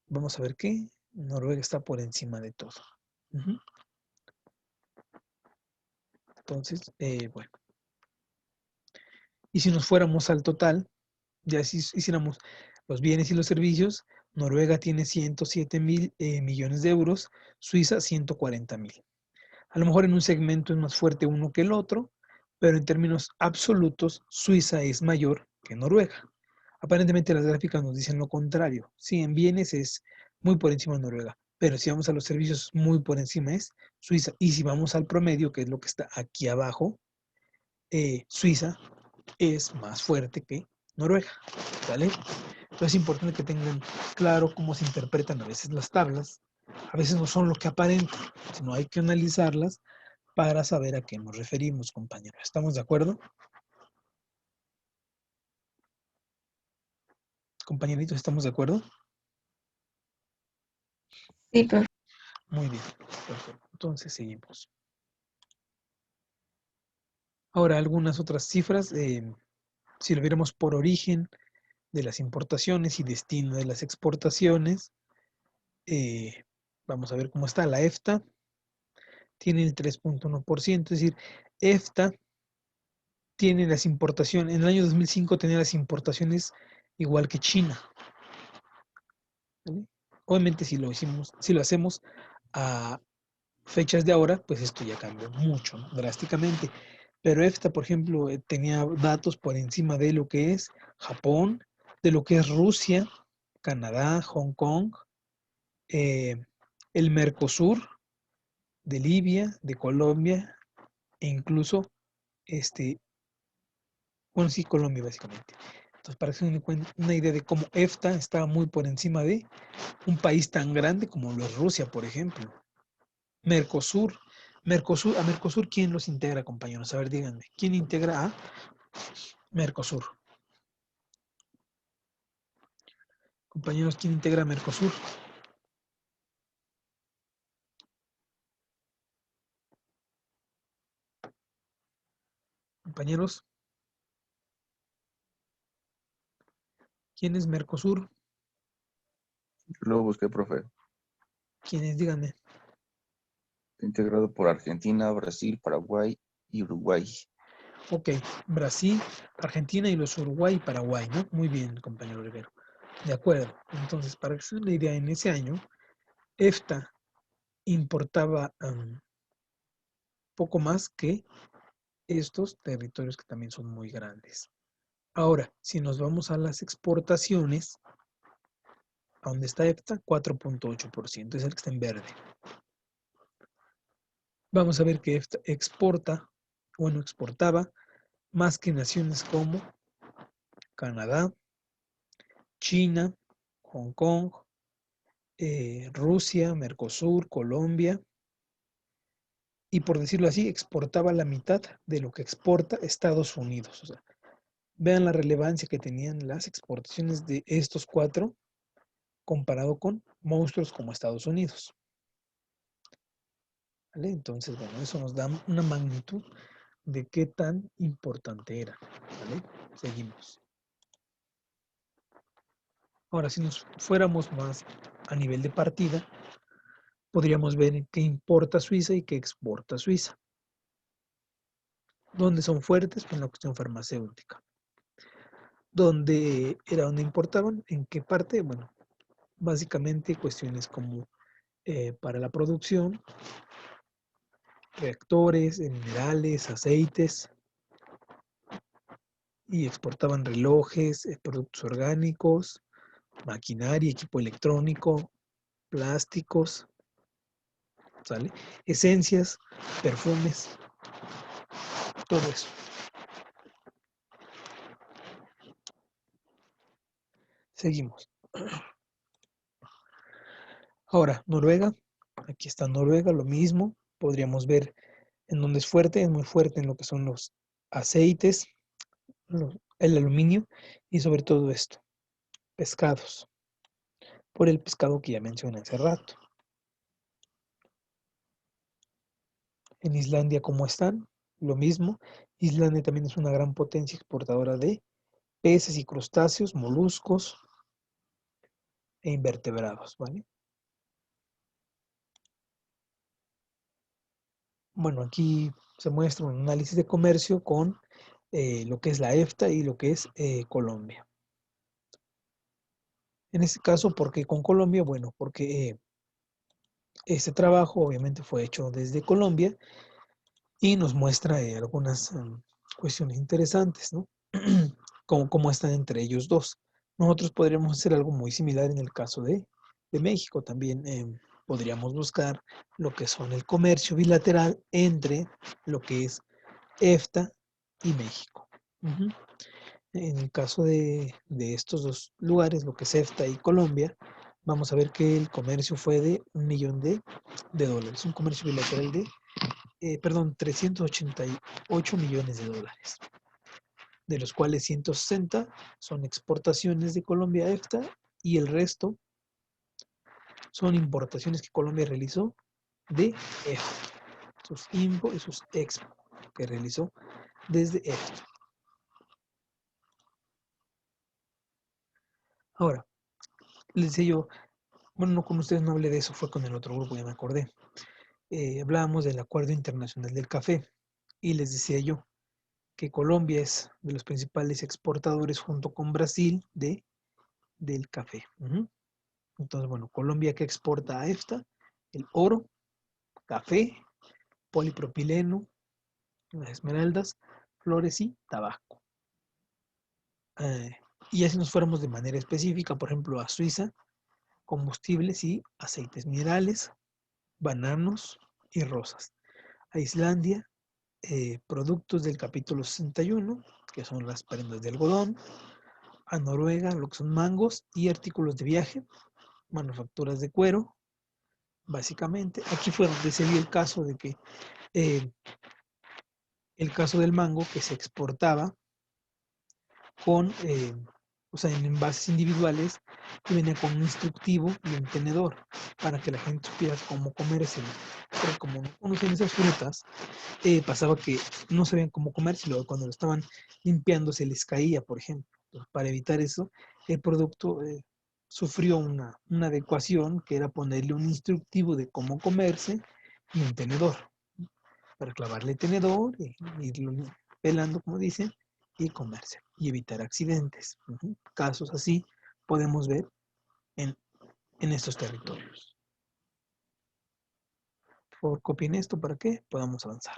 vamos a ver que Noruega está por encima de todo. Entonces, bueno. Y si nos fuéramos al total, ya si hiciéramos los bienes y los servicios, Noruega tiene 107,000 millones de euros, Suiza 140,000. A lo mejor en un segmento es más fuerte uno que el otro, pero en términos absolutos, Suiza es mayor que Noruega. Aparentemente las gráficas nos dicen lo contrario. Sí, en bienes es muy por encima de Noruega, pero si vamos a los servicios, muy por encima es Suiza. Y si vamos al promedio, que es lo que está aquí abajo, Suiza es más fuerte que Noruega. ¿Vale? Entonces es importante que tengan claro cómo se interpretan a veces las tablas. A veces no son lo que aparentan, sino hay que analizarlas para saber a qué nos referimos, compañeros. ¿Estamos de acuerdo? Compañeritos, ¿estamos de acuerdo? Sí, profe. Muy bien, perfecto. Entonces seguimos. Ahora, algunas otras cifras, si lo viéramos por origen de las importaciones y destino de las exportaciones, vamos a ver cómo está la EFTA. Tiene el 3.1%, es decir, EFTA tiene las importaciones, en el año 2005 tenía las importaciones igual que China. ¿Vale? Obviamente si lo hacemos a fechas de ahora, pues esto ya cambió mucho, ¿no? Drásticamente. Pero EFTA, por ejemplo, tenía datos por encima de lo que es Japón, de lo que es Rusia, Canadá, Hong Kong, el Mercosur, de Libia, de Colombia, e incluso, bueno, sí, Colombia básicamente. Entonces, para que se den una idea de cómo EFTA estaba muy por encima de un país tan grande como lo es Rusia, por ejemplo. Mercosur, a Mercosur, ¿quién los integra, compañeros? A ver, díganme, ¿quién integra a Mercosur? Compañeros, ¿quién integra a Mercosur? Compañeros, ¿quién es Mercosur? Lo busqué, profe. ¿Quiénes? Díganme. Integrado por Argentina, Brasil, Paraguay y Uruguay. Ok, Brasil, Argentina y los Uruguay y Paraguay, ¿no? Muy bien, compañero Rivero. De acuerdo. Entonces, para que se den una idea, en ese año, EFTA importaba poco más que estos territorios que también son muy grandes. Ahora, si nos vamos a las exportaciones, ¿a dónde está EFTA? 4.8%, es el que está en verde. Vamos a ver que EFTA exportaba más que naciones como Canadá, China, Hong Kong, Rusia, Mercosur, Colombia, y por decirlo así, exportaba la mitad de lo que exporta Estados Unidos. O sea, vean la relevancia que tenían las exportaciones de estos cuatro comparado con monstruos como Estados Unidos. ¿Vale? Entonces, bueno, eso nos da una magnitud de qué tan importante era. ¿Vale? Seguimos. Ahora, si nos fuéramos más a nivel de partida, podríamos ver qué importa Suiza y qué exporta Suiza. ¿Dónde son fuertes? Pues en la cuestión farmacéutica. ¿Dónde era donde importaban? ¿En qué parte? Bueno, básicamente cuestiones como para la producción, reactores, minerales, aceites, y exportaban relojes, productos orgánicos, maquinaria, equipo electrónico, plásticos, ¿sale? Esencias, perfumes, todo eso. Seguimos. Ahora, Noruega. Aquí está Noruega, lo mismo. Podríamos ver en donde es muy fuerte en lo que son los aceites, el aluminio y sobre todo esto, pescados, por el pescado que ya mencioné hace rato. En Islandia, ¿cómo están? Lo mismo. Islandia también es una gran potencia exportadora de peces y crustáceos, moluscos e invertebrados, ¿vale? Bueno, aquí se muestra un análisis de comercio con lo que es la EFTA y lo que es Colombia. En este caso, ¿por qué con Colombia? Bueno, porque este trabajo obviamente fue hecho desde Colombia y nos muestra algunas cuestiones interesantes, ¿no? Cómo están entre ellos dos. Nosotros podríamos hacer algo muy similar en el caso de México. También podríamos buscar lo que son el comercio bilateral entre lo que es EFTA y México. Ujú. En el caso de estos dos lugares, lo que es EFTA y Colombia, vamos a ver que el comercio fue de $1 millón de dólares. Un comercio bilateral de, 388 millones de dólares, de los cuales 160 son exportaciones de Colombia a EFTA y el resto son importaciones que Colombia realizó de EFTA, sus IMPO y sus EXPO que realizó desde EFTA. Ahora, les decía yo, bueno, no con ustedes no hablé de eso, fue con el otro grupo, ya me acordé. Hablábamos del Acuerdo Internacional del Café y les decía yo que Colombia es de los principales exportadores junto con Brasil del café. Ujú. Entonces, bueno, Colombia que exporta a EFTA el oro, café, polipropileno, las esmeraldas, flores y tabaco. Y así nos fuéramos de manera específica, por ejemplo, a Suiza, combustibles y aceites minerales, bananos y rosas. A Islandia, productos del capítulo 61, que son las prendas de algodón. A Noruega, lo que son mangos y artículos de viaje, manufacturas de cuero, básicamente. Aquí fue donde se vio el caso de que eh, el caso del mango que se exportaba con, o sea, en envases individuales que venía con un instructivo y un tenedor para que la gente supiera cómo comérselo. Pero como no conocían esas frutas, pasaba que no sabían cómo comérselo. Cuando lo estaban limpiando se les caía, por ejemplo. Entonces, para evitar eso, el producto sufrió una adecuación que era ponerle un instructivo de cómo comerse y un tenedor. Para clavarle tenedor, irlo pelando, como dicen, y comerse y evitar accidentes. Ujú. Casos así podemos ver en, en estos territorios. Por favor, copien esto para que podamos avanzar.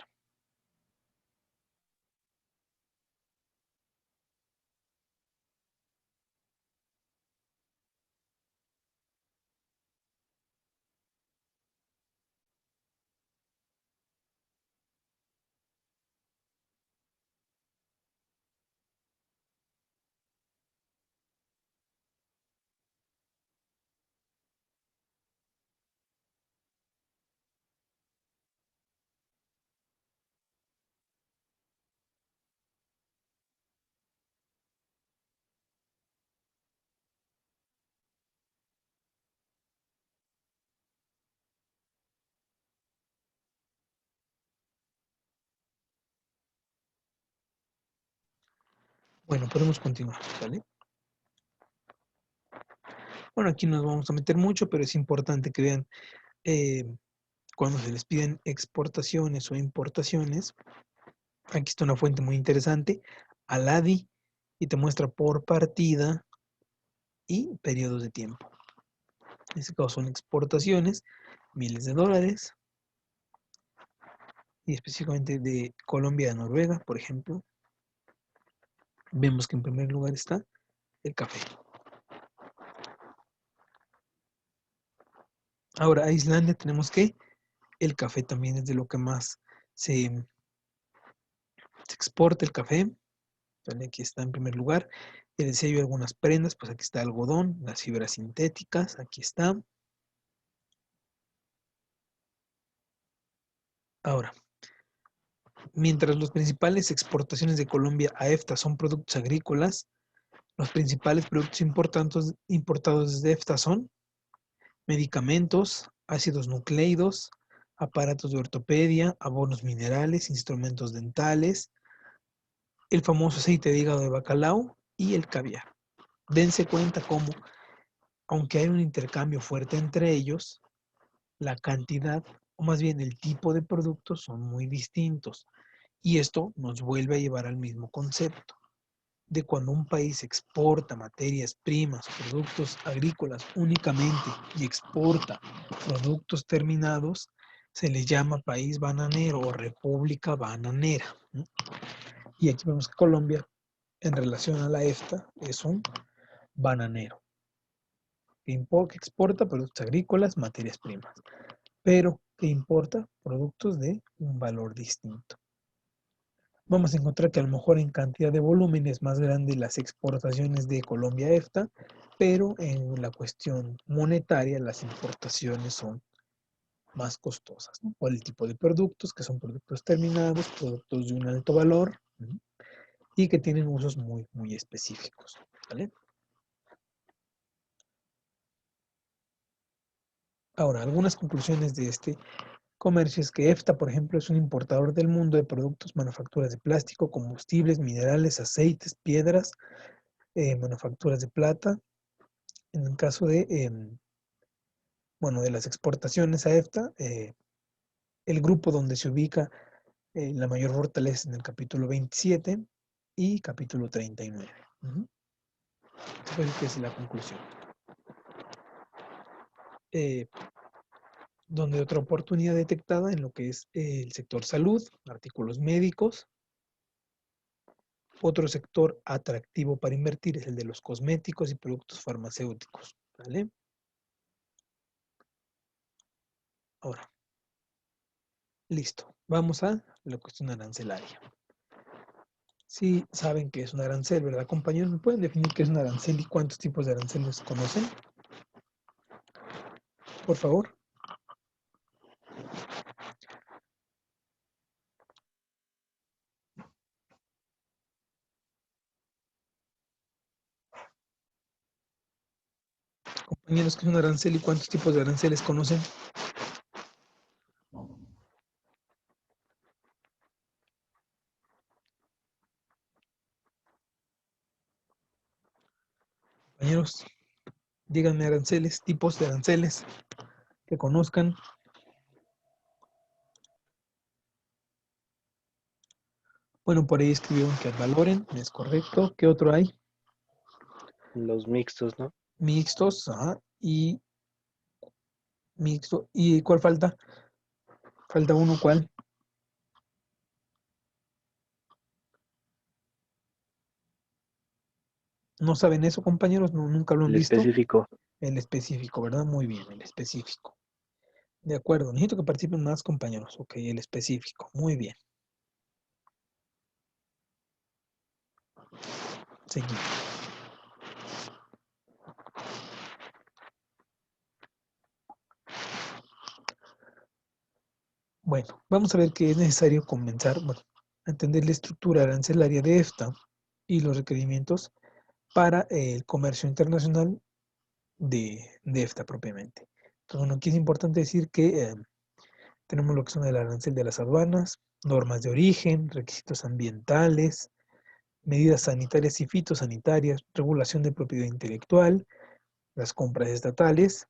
Bueno, podemos continuar, ¿vale? Bueno, aquí nos vamos a meter mucho, pero es importante que vean cuando se les piden exportaciones o importaciones, Aquí está una fuente muy interesante, Aladi, y te muestra por partida y periodos de tiempo. En este caso son exportaciones, miles de dólares, y específicamente de Colombia a Noruega, por ejemplo. Vemos que en primer lugar está el café. Ahora, a Islandia tenemos que el café también es de lo que más se exporta, el café. ¿Vale? Aquí está en primer lugar. Ya decía yo algunas prendas, pues aquí está algodón, las fibras sintéticas, aquí está. Ahora, mientras las principales exportaciones de Colombia a EFTA son productos agrícolas, los principales productos importados desde EFTA son medicamentos, ácidos nucleicos, aparatos de ortopedia, abonos minerales, instrumentos dentales, el famoso aceite de hígado de bacalao y el caviar. Dense cuenta cómo, aunque hay un intercambio fuerte entre ellos, la cantidad, o más bien el tipo de productos son muy distintos. Y esto nos vuelve a llevar al mismo concepto de cuando un país exporta materias primas, productos agrícolas únicamente y exporta productos terminados, se les llama país bananero o república bananera. Y aquí vemos que Colombia, en relación a la EFTA, es un bananero que exporta productos agrícolas, materias primas, pero que importa productos de un valor distinto. Vamos a encontrar que a lo mejor en cantidad de volumen es más grande las exportaciones de Colombia a EFTA, pero en la cuestión monetaria las importaciones son más costosas, ¿no? Por el tipo de productos, que son productos terminados, productos de un alto valor, ¿no? Y que tienen usos muy, muy específicos, ¿vale? Ahora, algunas conclusiones de este comercio es que EFTA, por ejemplo, es un importador del mundo de productos, manufacturas de plástico, combustibles, minerales, aceites, piedras, manufacturas de plata. En el caso de, bueno, de las exportaciones a EFTA, el grupo donde se ubica la mayor fortaleza en el capítulo 27 y capítulo 39. Esa es la conclusión. Donde otra oportunidad detectada en lo que es el sector salud, artículos médicos. Otro sector atractivo para invertir es el de los cosméticos y productos farmacéuticos, ¿vale? Ahora, listo. Vamos a la cuestión arancelaria. Sí saben que es un arancel, ¿verdad, compañeros? ¿Me pueden definir qué es un arancel y cuántos tipos de aranceles conocen? Por favor. Compañeros, ¿qué es un arancel y cuántos tipos de aranceles conocen? Compañeros, díganme aranceles, tipos de aranceles que conozcan. Bueno, por ahí escribieron que valoren, es correcto. ¿Qué otro hay? Los mixtos, ¿no? Mixtos, ajá, y mixto. ¿Y cuál falta? Falta uno, ¿cuál? ¿No saben eso, compañeros? No, nunca lo han El visto. específico. El específico, ¿verdad? Muy bien, el específico. De acuerdo, necesito que participen más compañeros. Ok, el específico. Muy bien. Seguimos. Bueno, vamos a ver que es necesario comenzar, bueno, a entender la estructura arancelaria de EFTA y los requerimientos para el comercio internacional de EFTA propiamente. Entonces, bueno, aquí es importante decir que tenemos lo que son el arancel de las aduanas, normas de origen, requisitos ambientales, medidas sanitarias y fitosanitarias, regulación de propiedad intelectual, las compras estatales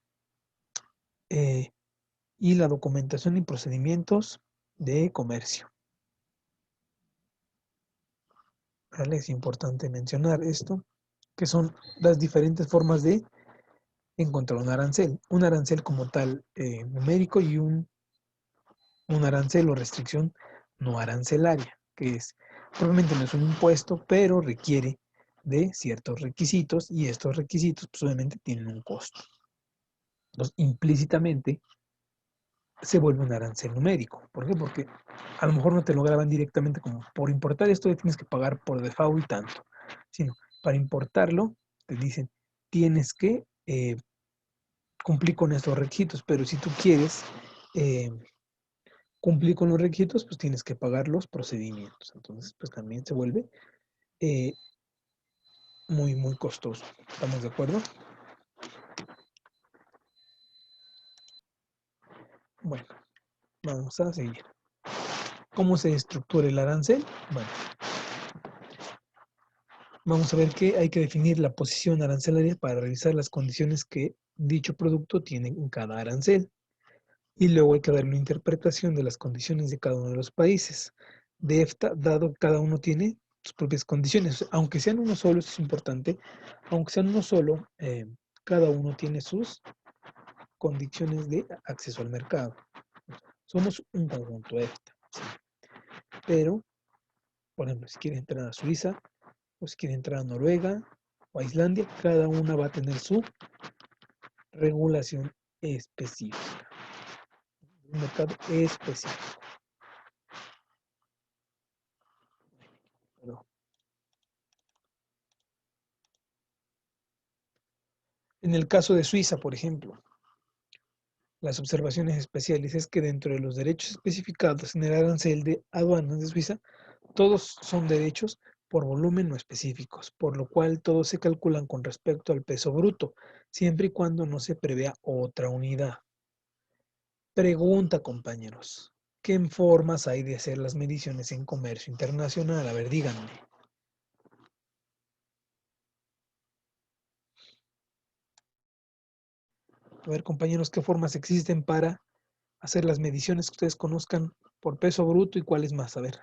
eh, y la documentación y procedimientos de comercio. ¿vale? Es importante mencionar esto, que son las diferentes formas de encontrar un arancel. Un arancel como tal numérico y un arancel o restricción no arancelaria, que es, probablemente no es un impuesto, pero requiere de ciertos requisitos y estos requisitos pues, obviamente tienen un costo. Entonces, implícitamente se vuelve un arancel numérico. ¿Por qué? Porque a lo mejor no te lo graban directamente como por importar esto tienes que pagar por default y tanto, sino para importarlo te dicen tienes que cumplir con estos requisitos, pero si tú quieres cumplir con los requisitos, pues tienes que pagar los procedimientos. Entonces, pues también se vuelve eh, muy, muy costoso. ¿Estamos de acuerdo? Bueno, vamos a seguir. ¿Cómo se estructura el arancel? Bueno, vamos a ver que hay que definir la posición arancelaria para revisar las condiciones que dicho producto tiene en cada arancel. Y luego hay que darle una interpretación de las condiciones de cada uno de los países de EFTA, dado que cada uno tiene sus propias condiciones. Aunque sean uno solo, esto es importante, aunque sean uno solo, cada uno tiene sus condiciones de acceso al mercado. Somos un conjunto EFTA. ¿Sí? Pero, por ejemplo, si quiere entrar a Suiza, o si quiere entrar a Noruega o a Islandia, cada una va a tener su regulación específica. Un mercado específico. Perdón. En el caso de Suiza, por ejemplo, las observaciones especiales es que dentro de los derechos especificados en el arancel de aduanas de Suiza, todos son derechos por volumen no específicos, por lo cual todos se calculan con respecto al peso bruto, siempre y cuando no se prevea otra unidad. Pregunta, compañeros, ¿qué formas hay de hacer las mediciones en comercio internacional? A ver, díganme. A ver, compañeros, ¿qué formas existen para hacer las mediciones que ustedes conozcan por peso bruto y cuáles más? A ver.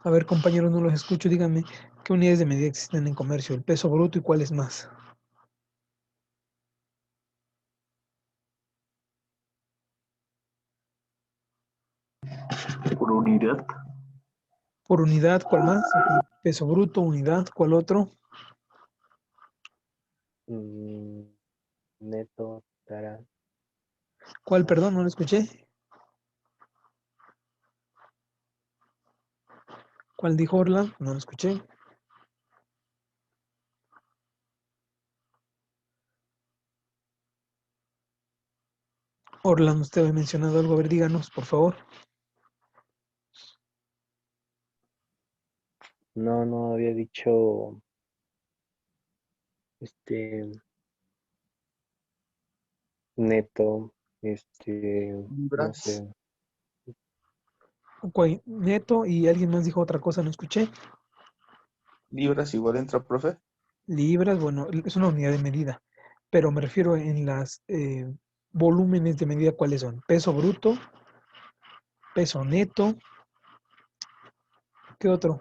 A ver, compañeros, no los escucho. Díganme, ¿qué unidades de medida existen en comercio? ¿El peso bruto y cuáles más? Por unidad. Por unidad, ¿cuál más? Peso bruto, unidad, ¿cuál otro? Mm, neto, cara. ¿Cuál, perdón? No lo escuché. ¿Cuál dijo Orlan? No lo escuché. Orlan, usted había mencionado algo. A ver, díganos, por favor. No había dicho neto, no Libras. sé. Neto y alguien más dijo otra cosa, no escuché. Libras igual entra, profe. Libras, bueno, es una unidad de medida, pero me refiero en las volúmenes de medida, ¿cuáles son? Peso bruto, peso neto, ¿qué otro?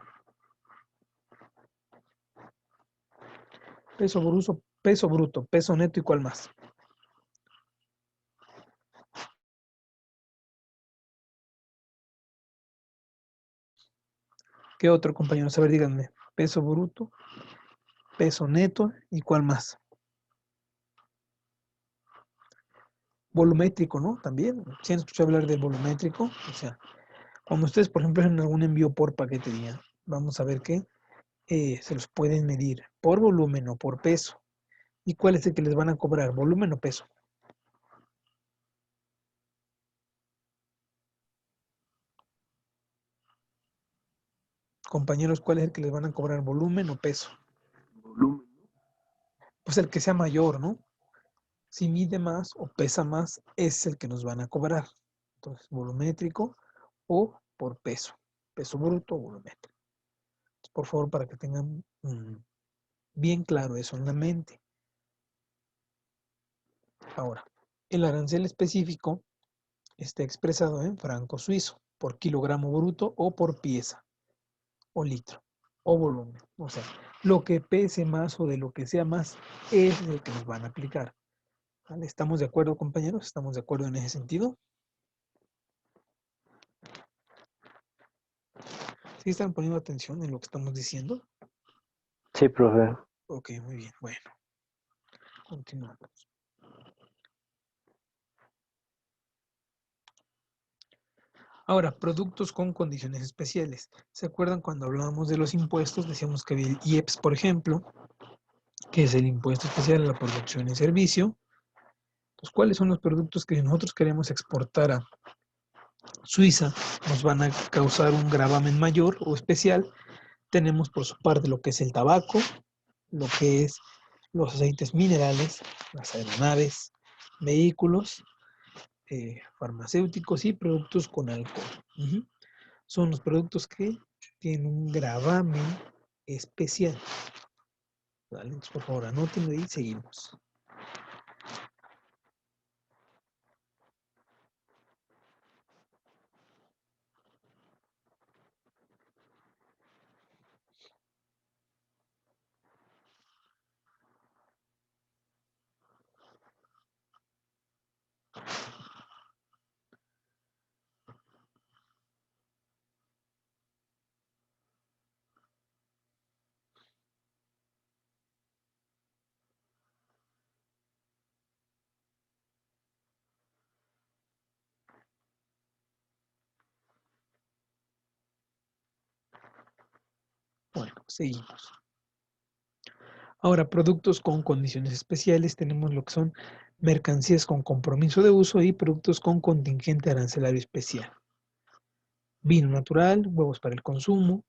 Peso bruto, peso neto y cuál más. ¿Qué otro, compañeros? A ver, díganme. Peso bruto, peso neto y cuál más. Volumétrico, ¿no? También. ¿Sí han escuchado hablar del volumétrico? O sea, cuando ustedes, por ejemplo, hacen algún envío por paquetería, vamos a ver que se los pueden medir por volumen o por peso. ¿Y cuál es el que les van a cobrar? ¿Volumen o peso? Compañeros, ¿cuál es el que les van a cobrar? ¿Volumen o peso? Volumen. Pues el que sea mayor, ¿no? Si mide más o pesa más, es el que nos van a cobrar. Entonces, volumétrico o por peso. Peso bruto o volumétrico. Por favor, para que tengan bien claro eso en la mente. Ahora, el arancel específico está expresado en franco suizo, por kilogramo bruto o por pieza, o litro, o volumen. O sea, lo que pese más o de lo que sea más es lo que nos van a aplicar. ¿Vale? ¿Estamos de acuerdo, compañeros? ¿Estamos de acuerdo en ese sentido? ¿Sí están poniendo atención en lo que estamos diciendo? Sí, profe. Ok, muy bien. Bueno, continuamos. Ahora, productos con condiciones especiales. ¿Se acuerdan cuando hablábamos de los impuestos? Decíamos que había el IEPS, por ejemplo, que es el impuesto especial a la producción y servicio. Pues, ¿cuáles son los productos que nosotros queremos exportar a Suiza? Nos van a causar un gravamen mayor o especial. Tenemos por su parte lo que es el tabaco, lo que es los aceites minerales, las aeronaves, vehículos, farmacéuticos y productos con alcohol. Son los productos que tienen un gravamen especial. ¿Vale? Entonces, por favor, anótenlo y seguimos. Bueno, seguimos. Ahora, productos con condiciones especiales, tenemos lo que son mercancías con compromiso de uso y productos con contingente arancelario especial. Vino natural, huevos para el consumo,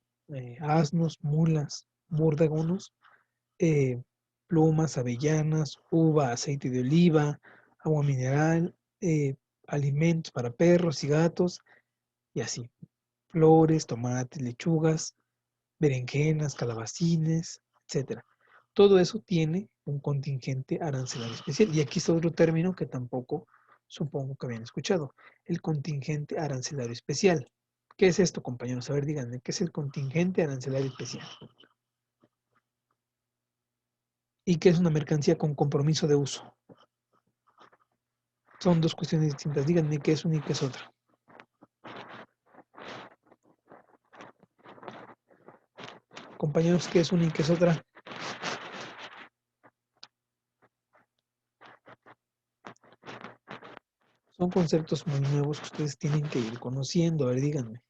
asnos, mulas, búrdagonos, plumas, avellanas, uva, aceite de oliva, agua mineral, alimentos para perros y gatos, y así. Flores, tomates, lechugas, berenjenas, calabacines, etc. Todo eso tiene un contingente arancelario especial. Y aquí está otro término que tampoco supongo que habían escuchado. El contingente arancelario especial. ¿Qué es esto, compañeros? A ver, díganme, ¿qué es el contingente arancelario especial? ¿Y qué es una mercancía con compromiso de uso? Son dos cuestiones distintas. Díganme qué es una y qué es otra. Compañeros, ¿qué es una y qué es otra? Son conceptos muy nuevos que ustedes tienen que ir conociendo. A ver, díganme.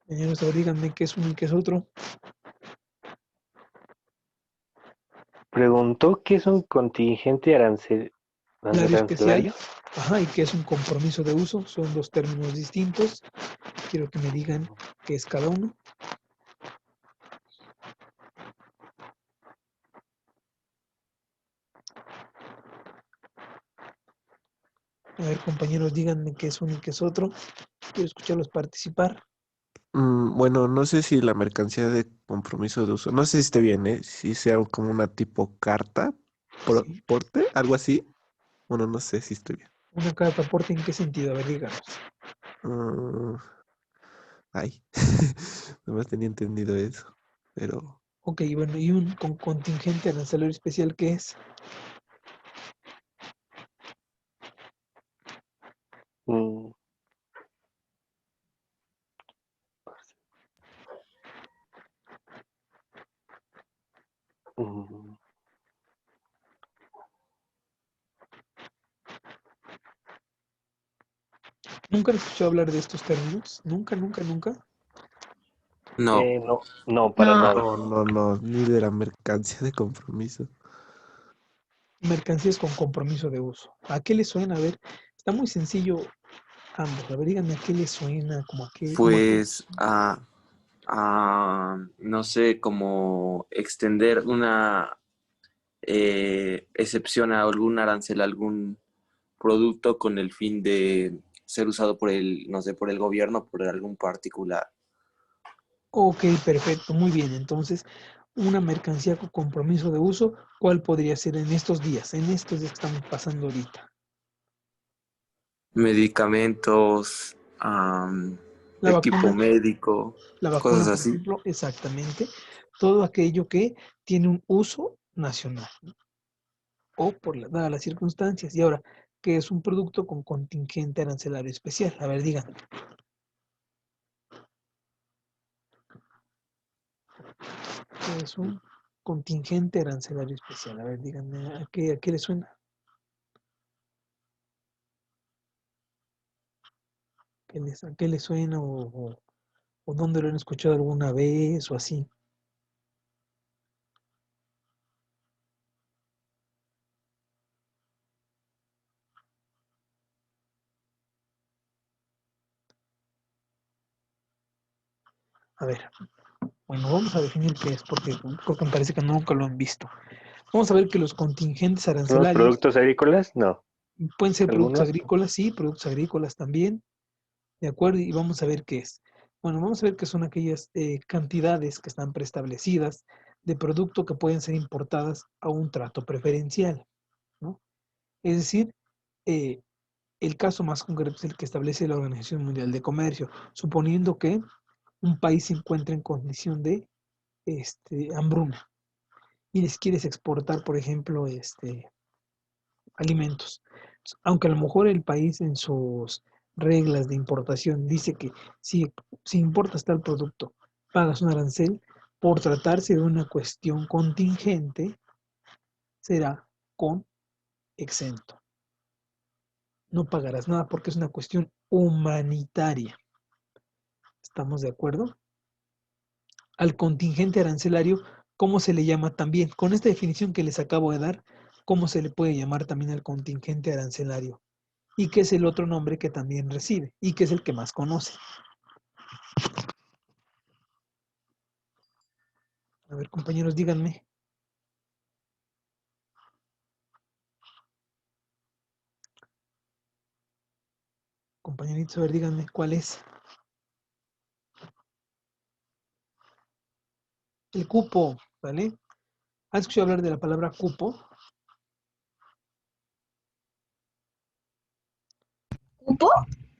Compañeros, a ver, díganme qué es uno y qué es otro. Preguntó qué es un contingente Arancelario especial. arancelario. Ajá, y qué es un compromiso de uso. Son dos términos distintos. Quiero que me digan qué es cada uno. A ver, compañeros, díganme qué es uno y qué es otro. Quiero escucharlos participar. Bueno, no sé si la mercancía de compromiso de uso, no sé si esté bien, ¿eh? Si sea como una tipo carta, Sí. porte, algo así. Bueno, no sé si estoy bien. Una carta aporte, ¿en qué sentido? A ver, díganos. Mm, ay, no más tenía entendido eso, pero Ok, bueno, y un contingente arancelario especial, ¿qué es? Mm, mm, ¿Nunca han escuchado hablar de estos términos? ¿Nunca, nunca, nunca? No, no, no, para No, nada. no, ni de la mercancía de compromiso. Mercancías con compromiso de uso. ¿A qué les suena? A ver, está muy sencillo Ambos. A ver, díganme a qué le suena, como a qué, como a qué. Pues no sé, como extender una excepción a algún arancel, a algún producto con el fin de ser usado por el, no sé, por el gobierno, por algún particular. Ok, perfecto, muy bien. Entonces, una mercancía con compromiso de uso, ¿cuál podría ser en estos días? En estos días que estamos pasando ahorita. Medicamentos, La equipo vacuna, médico, la vacuna, cosas por así. ejemplo, exactamente. Todo aquello que tiene un uso nacional o por dadas las circunstancias. Y ahora, ¿qué es un producto con contingente arancelario especial? A ver, díganme. ¿Qué es un contingente arancelario especial? A ver, díganme, a qué le suena? ¿A qué le suena o dónde lo han escuchado alguna vez o así? A ver, bueno, vamos a definir qué es porque creo que me parece que nunca lo han visto. Vamos a ver que los contingentes ¿Son los arancelarios productos agrícolas? No. pueden ser productos ¿Algunos? agrícolas, sí, productos agrícolas también, ¿de acuerdo? Y vamos a ver qué es. Bueno, vamos a ver qué son aquellas cantidades que están preestablecidas de producto que pueden ser importadas a un trato preferencial, ¿no? Es decir, eh, el caso más concreto es el que establece la Organización Mundial de Comercio, suponiendo que un país se encuentra en condición de hambruna y les quieres exportar, por ejemplo, alimentos. Aunque a lo mejor el país en sus reglas de importación dice que si importas tal producto, pagas un arancel, por tratarse de una cuestión contingente, será con exento. No pagarás nada porque es una cuestión humanitaria. ¿Estamos de acuerdo? Al contingente arancelario, ¿cómo se le llama también? Con esta definición que les acabo de dar, ¿cómo se le puede llamar también al contingente arancelario? Y que es el otro nombre que también recibe y que es el que más conoce. A ver, compañeros, díganme. Compañeritos, a ver, díganme cuál es. El cupo, ¿vale? ¿Has escuchado hablar de la palabra cupo? ¿Cupo?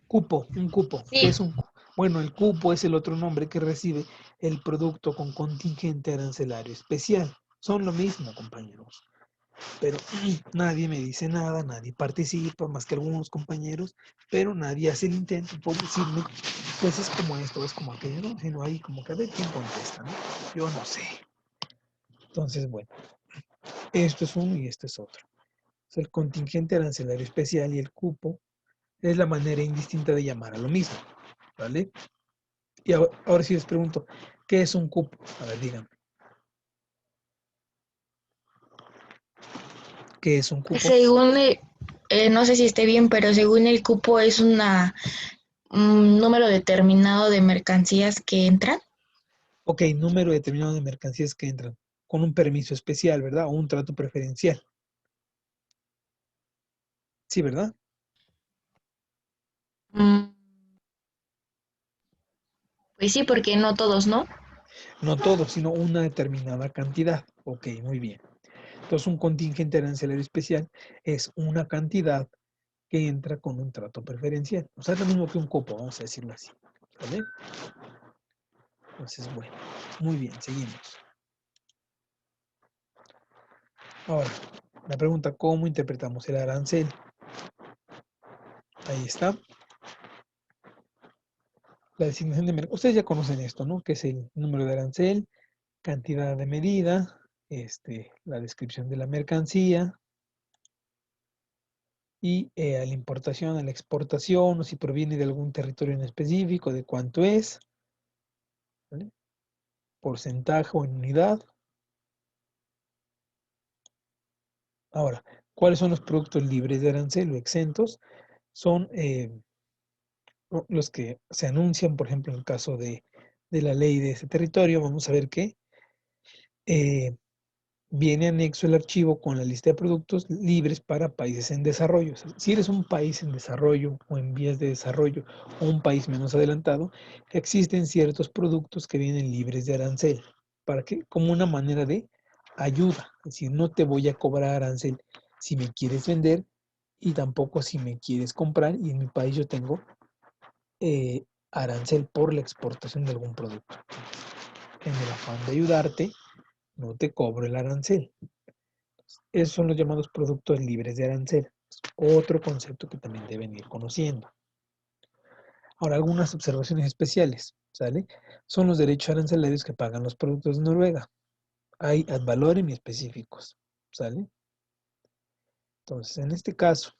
Cupo, un cupo. ¿Qué Sí. es un cupo? Bueno, el cupo es el otro nombre que recibe el producto con contingente arancelario especial. Son lo mismo, compañeros. Pero nadie me dice nada, nadie participa, más que algunos compañeros, pero nadie hace el intento por decirme, pues es como esto, es como aquello, ¿no? Sino ahí como que a ver quién contesta, ¿no? Yo no sé. Entonces, bueno, esto es uno y esto es otro. O sea, el contingente arancelario especial y el cupo es la manera indistinta de llamar a lo mismo, ¿vale? Y ahora sí les pregunto, ¿qué es un cupo? A ver, díganme, ¿qué es un cupo? Según, no sé si esté bien, pero según el cupo es un número determinado de mercancías que entran. Ok, número determinado de mercancías que entran con un permiso especial, ¿verdad? O un trato preferencial. Sí, ¿verdad? Mm, Pues sí, porque no todos, ¿no? No todo, sino una determinada cantidad. Ok, muy bien. Entonces, un contingente arancelario especial es una cantidad que entra con un trato preferencial. O sea, es lo mismo que un cupo, vamos a decirlo así. ¿Vale? Entonces, bueno, muy bien, seguimos. Ahora, la pregunta, ¿cómo interpretamos el arancel? Ahí está. La designación de mercado. Ustedes ya conocen esto, ¿no? Que es el número de arancel, cantidad de medida, la descripción de la mercancía y a la importación, a la exportación, o si proviene de algún territorio en específico, de cuánto es, ¿vale? Porcentaje o en unidad. Ahora, ¿cuáles son los productos libres de arancel o exentos? Son ¿no? Los que se anuncian, por ejemplo, en el caso de la ley de ese territorio, vamos a ver que viene anexo el archivo con la lista de productos libres para países en desarrollo. O sea, si eres un país en desarrollo o en vías de desarrollo o un país menos adelantado, existen ciertos productos que vienen libres de arancel. ¿Para qué? Como una manera de ayuda. Es decir, no te voy a cobrar arancel si me quieres vender y tampoco si me quieres comprar y en mi país yo tengo arancel por la exportación de algún producto. En el afán de ayudarte, no te cobro el arancel. Esos son los llamados productos libres de arancel. Otro concepto que también deben ir conociendo. Ahora, algunas observaciones especiales, ¿sale? Son los derechos arancelarios que pagan los productos de Noruega. Hay ad valorem y específicos, ¿sale? Entonces, en este caso,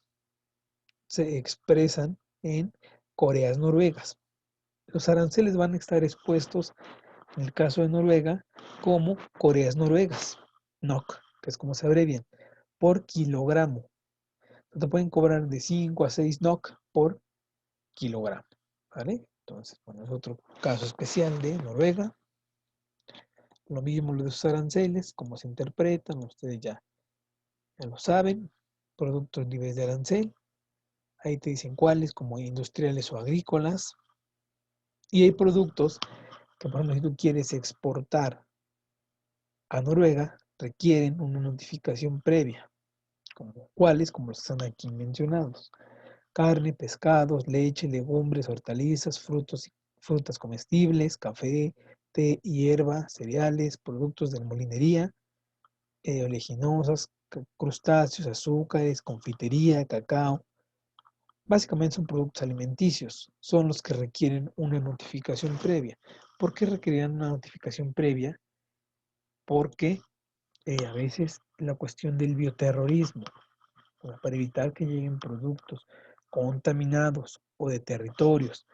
se expresan en coreas noruegas. Los aranceles van a estar expuestos, en el caso de Noruega, como coreas noruegas, NOK, que es como se abrevian, por kilogramo. Te pueden cobrar de 5 a 6 NOK por kilogramo, ¿vale? Entonces, bueno, es otro caso especial de Noruega. Lo mismo lo de sus aranceles, cómo se interpretan, ustedes ya lo saben. Productos libres de arancel. Ahí te dicen cuáles, como industriales o agrícolas. Y hay productos que, por ejemplo, si tú quieres exportar a Noruega, requieren una notificación previa. ¿Cuáles? Como los que están aquí mencionados. Carne, pescados, leche, legumbres, hortalizas, frutas comestibles, café, té, hierba, cereales, productos de molinería, oleaginosas, crustáceos, azúcares, confitería, cacao. Básicamente son productos alimenticios, son los que requieren una notificación previa. ¿Por qué requerían una notificación previa? Porque a veces la cuestión del bioterrorismo, para evitar que lleguen productos contaminados o de territorios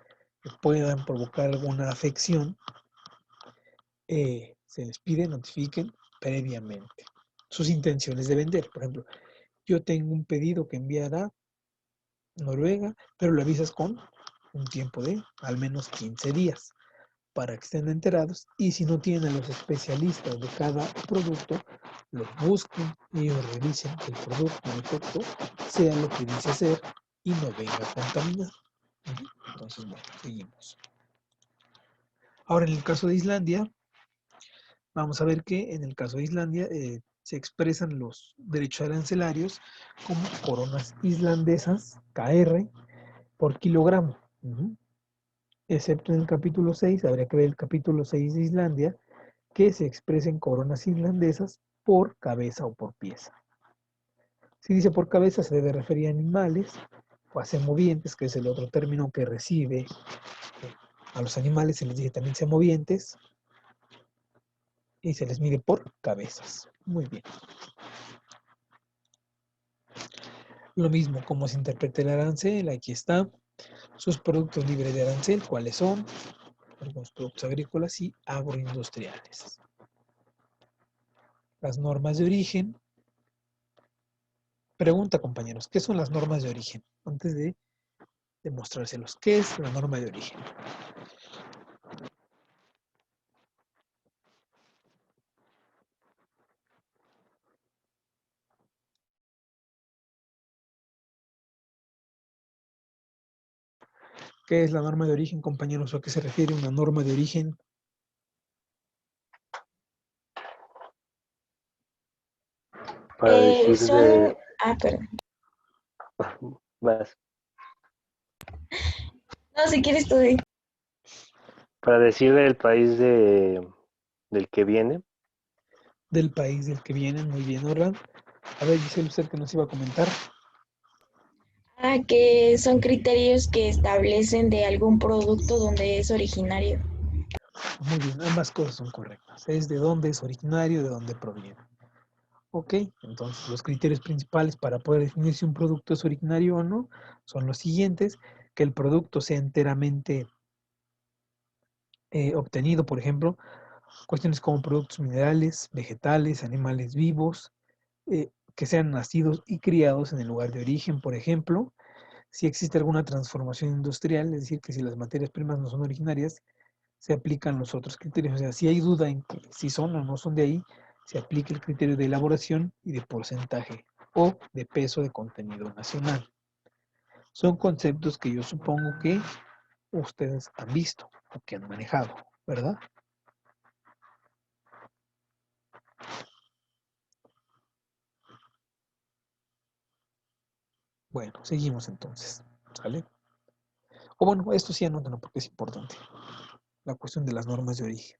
que puedan provocar alguna afección, se les pide notifiquen previamente sus intenciones de vender. Por ejemplo, yo tengo un pedido que enviar a Noruega, pero lo avisas con un tiempo de al menos 15 días para que estén enterados, y si no tienen a los especialistas de cada producto, los busquen y ellos revisen que el producto en efecto sea lo que dice ser y no venga a contaminar. Entonces, bueno, seguimos. Ahora, en el caso de Islandia, vamos a ver que en el caso de Islandia se expresan los derechos arancelarios como coronas islandesas, KR, por kilogramo. Excepto en el capítulo 6, habría que ver el capítulo 6 de Islandia, que se expresen coronas islandesas por cabeza o por pieza. Si dice por cabeza, se debe referir a animales o a semovientes, que es el otro término que recibe a los animales, se les dice también semovientes, y se les mide por cabezas. Muy bien. Lo mismo, cómo se interpreta el arancel, aquí está. Sus productos libres de arancel, ¿cuáles son? Algunos productos agrícolas y agroindustriales. Las normas de origen. Pregunta, compañeros, ¿qué son las normas de origen? Antes de demostrárselos, ¿qué es la norma de origen? ¿Qué es la norma de origen, compañeros? ¿A qué se refiere una norma de origen? Para decir de... Perdón. Vas. No, si quieres tú. Para decir del país del que viene. Del país del que vienen, muy bien, Orlan. A ver, Giselle, usted que nos iba a comentar. Que son criterios que establecen de algún producto donde es originario. Muy bien, ambas cosas son correctas. Es de dónde es originario, de dónde proviene. Ok, entonces los criterios principales para poder definir si un producto es originario o no son los siguientes: que el producto sea enteramente obtenido, por ejemplo, cuestiones como productos minerales, vegetales, animales vivos, que sean nacidos y criados en el lugar de origen, por ejemplo, si existe alguna transformación industrial, es decir, que si las materias primas no son originarias, se aplican los otros criterios. O sea, si hay duda en que si son o no son de ahí, se aplica el criterio de elaboración y de porcentaje o de peso de contenido nacional. Son conceptos que yo supongo que ustedes han visto o que han manejado, ¿verdad? Bueno, seguimos entonces, ¿sale? O bueno, esto sí anótenlo porque es importante. La cuestión de las normas de origen.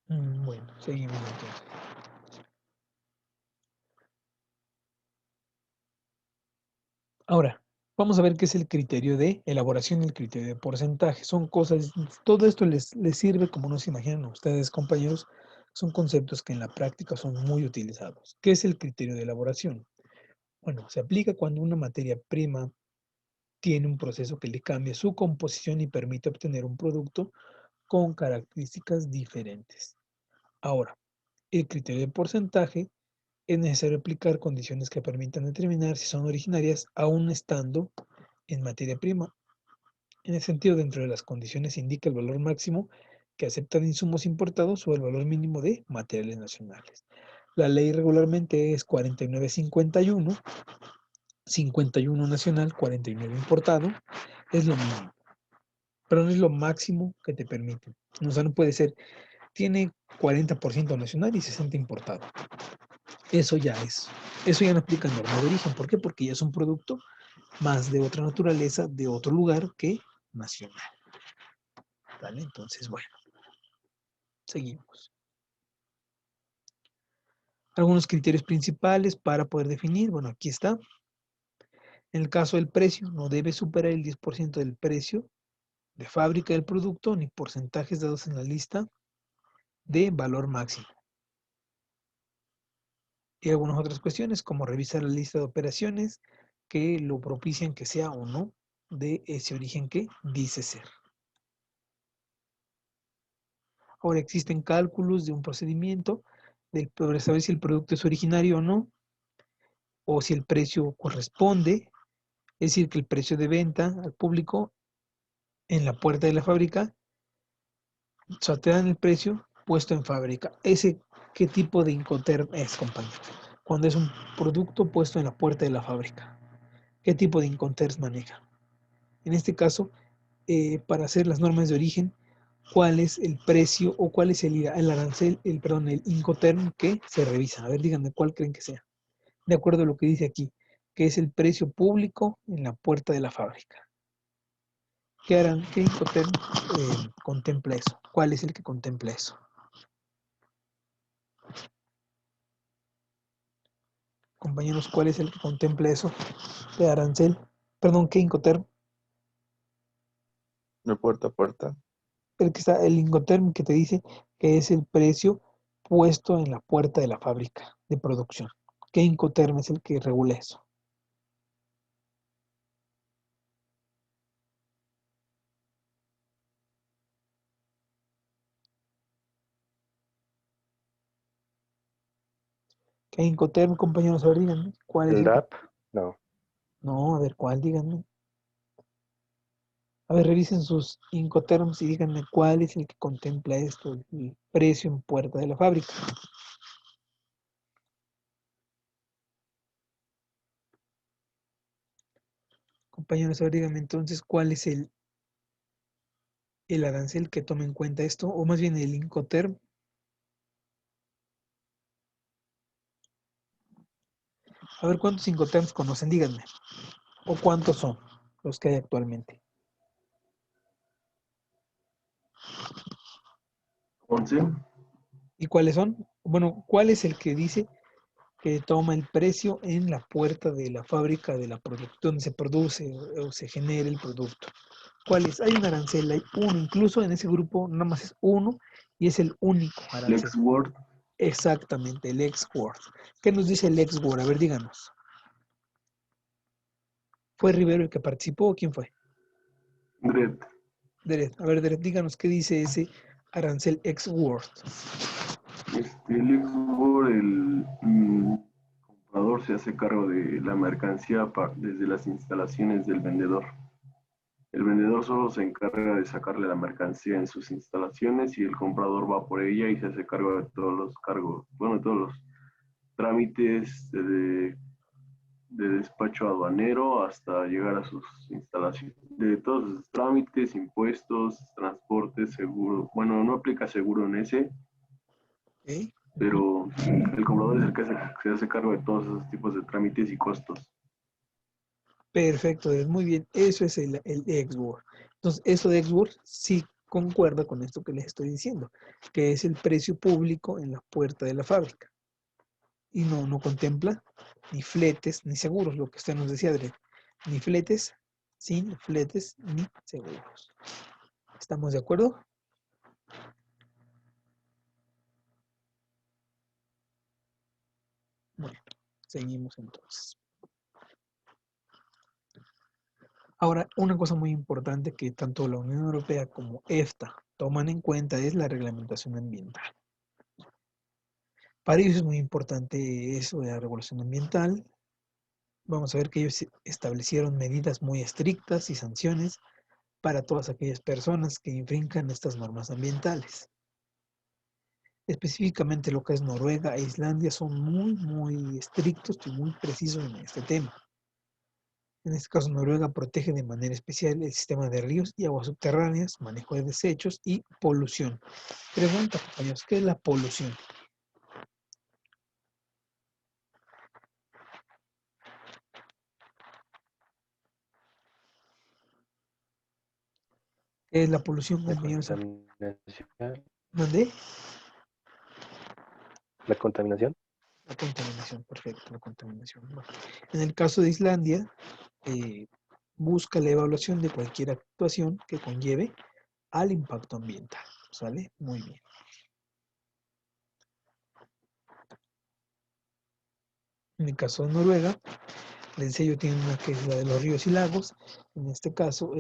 Bueno, seguimos entonces. Ahora, vamos a ver qué es el criterio de elaboración y el criterio de porcentaje. Son cosas, todo esto les sirve, como no se imaginan ustedes, compañeros, son conceptos que en la práctica son muy utilizados. ¿Qué es el criterio de elaboración? Bueno, se aplica cuando una materia prima tiene un proceso que le cambia su composición y permite obtener un producto con características diferentes. Ahora, el criterio de porcentaje es necesario aplicar condiciones que permitan determinar si son originarias aún estando en materia prima. En ese sentido, dentro de las condiciones se indica el valor máximo que aceptan insumos importados o el valor mínimo de materiales nacionales. La ley regularmente es 4951, 51 nacional, 49 importado, es lo mínimo, pero no es lo máximo que te permiten. O sea, no puede ser, tiene 40% nacional y 60 importado. Eso ya no aplica en norma de origen. ¿Por qué? Porque ya es un producto más de otra naturaleza, de otro lugar que nacional. ¿Vale? Entonces, bueno, seguimos. Algunos criterios principales para poder definir, bueno, aquí está. En el caso del precio, no debe superar el 10% del precio de fábrica del producto, ni porcentajes dados en la lista de valor máximo. Y algunas otras cuestiones, como revisar la lista de operaciones que lo propician que sea o no de ese origen que dice ser. Ahora existen cálculos de un procedimiento para saber si el producto es originario o no, o si el precio corresponde, es decir, que el precio de venta al público en la puerta de la fábrica, o sea, te dan el precio puesto en fábrica. ¿Qué tipo de Incoterm es, compañero? Cuando es un producto puesto en la puerta de la fábrica. ¿Qué tipo de Incoterms maneja? En este caso, para hacer las normas de origen, ¿cuál es el precio o cuál es el arancel, el Incoterm que se revisa? A ver, díganme cuál creen que sea. De acuerdo a lo que dice aquí, que es el precio público en la puerta de la fábrica. ¿Qué Incoterm contempla eso? ¿Cuál es el que contempla eso? Compañeros, ¿cuál es el que contempla eso? De arancel. Perdón, ¿qué Incoterm? De puerta a puerta. El Incoterm que te dice que es el precio puesto en la puerta de la fábrica de producción. ¿Qué Incoterm es el que regula eso? ¿Qué Incoterm, compañeros? A ver, díganme. ¿Cuál es ¿El el que... DAP? No. No, a ver, ¿cuál? Díganme. A A ver, revisen sus Incoterms y díganme cuál es el que contempla esto, el precio en puerta de la fábrica. Compañeros, a ver, díganme entonces cuál es el arancel que toma en cuenta esto, o más bien el Incoterm. A ver, ¿cuántos Incoterms conocen? Díganme. ¿O cuántos son los que hay actualmente? 11. ¿Y cuáles son? Bueno, ¿cuál es el que dice que toma el precio en la puerta de la fábrica de la producción, donde se produce o se genera el producto? ¿Cuál es? Hay un arancel, hay uno, incluso en ese grupo nada más es uno y es el único arancel. Lexworth. Exactamente, el Lexworth. ¿Qué nos dice el Lexworth? A ver, díganos. ¿Fue Rivero el que participó o quién fue? Dred. Deret. A ver, Deret, díganos qué dice ese arancel Lexworth. Lexworth, el comprador se hace cargo de la mercancía desde las instalaciones del vendedor. El vendedor solo se encarga de sacarle la mercancía en sus instalaciones y el comprador va por ella y se hace cargo de todos los cargos, bueno, de todos los trámites de despacho aduanero hasta llegar a sus instalaciones. De todos los trámites, impuestos, transportes, seguro. Bueno, no aplica seguro en ese, ¿Okay? pero el comprador es el que se hace cargo de todos esos tipos de trámites y costos. Perfecto, Deret, muy bien. Eso es el Lexworth. Entonces, eso de Lexworth sí concuerda con esto que les estoy diciendo, que es el precio público en la puerta de la fábrica. Y no contempla ni fletes ni seguros, lo que usted nos decía, Dred. Ni fletes, sin fletes ni seguros. ¿Estamos de acuerdo? Bueno, seguimos entonces. Ahora, una cosa muy importante que tanto la Unión Europea como EFTA toman en cuenta es la reglamentación ambiental. Para ellos es muy importante eso de la regulación ambiental. Vamos a ver que ellos establecieron medidas muy estrictas y sanciones para todas aquellas personas que infrinjan estas normas ambientales. Específicamente lo que es Noruega e Islandia son muy estrictos y muy precisos en este tema. En este caso, Noruega protege de manera especial el sistema de ríos y aguas subterráneas, manejo de desechos y polución. Pregunta, compañeros, ¿qué es la polución? ¿Qué es la polución, La compañeros? contaminación. ¿Mandé? La contaminación. La contaminación, perfecto, la contaminación. Bueno, en el caso de Islandia, busca la evaluación de cualquier actuación que conlleve al impacto ambiental. ¿Sale? Muy bien. En el caso de Noruega, el sello tiene una que es la de los ríos y lagos. En este caso,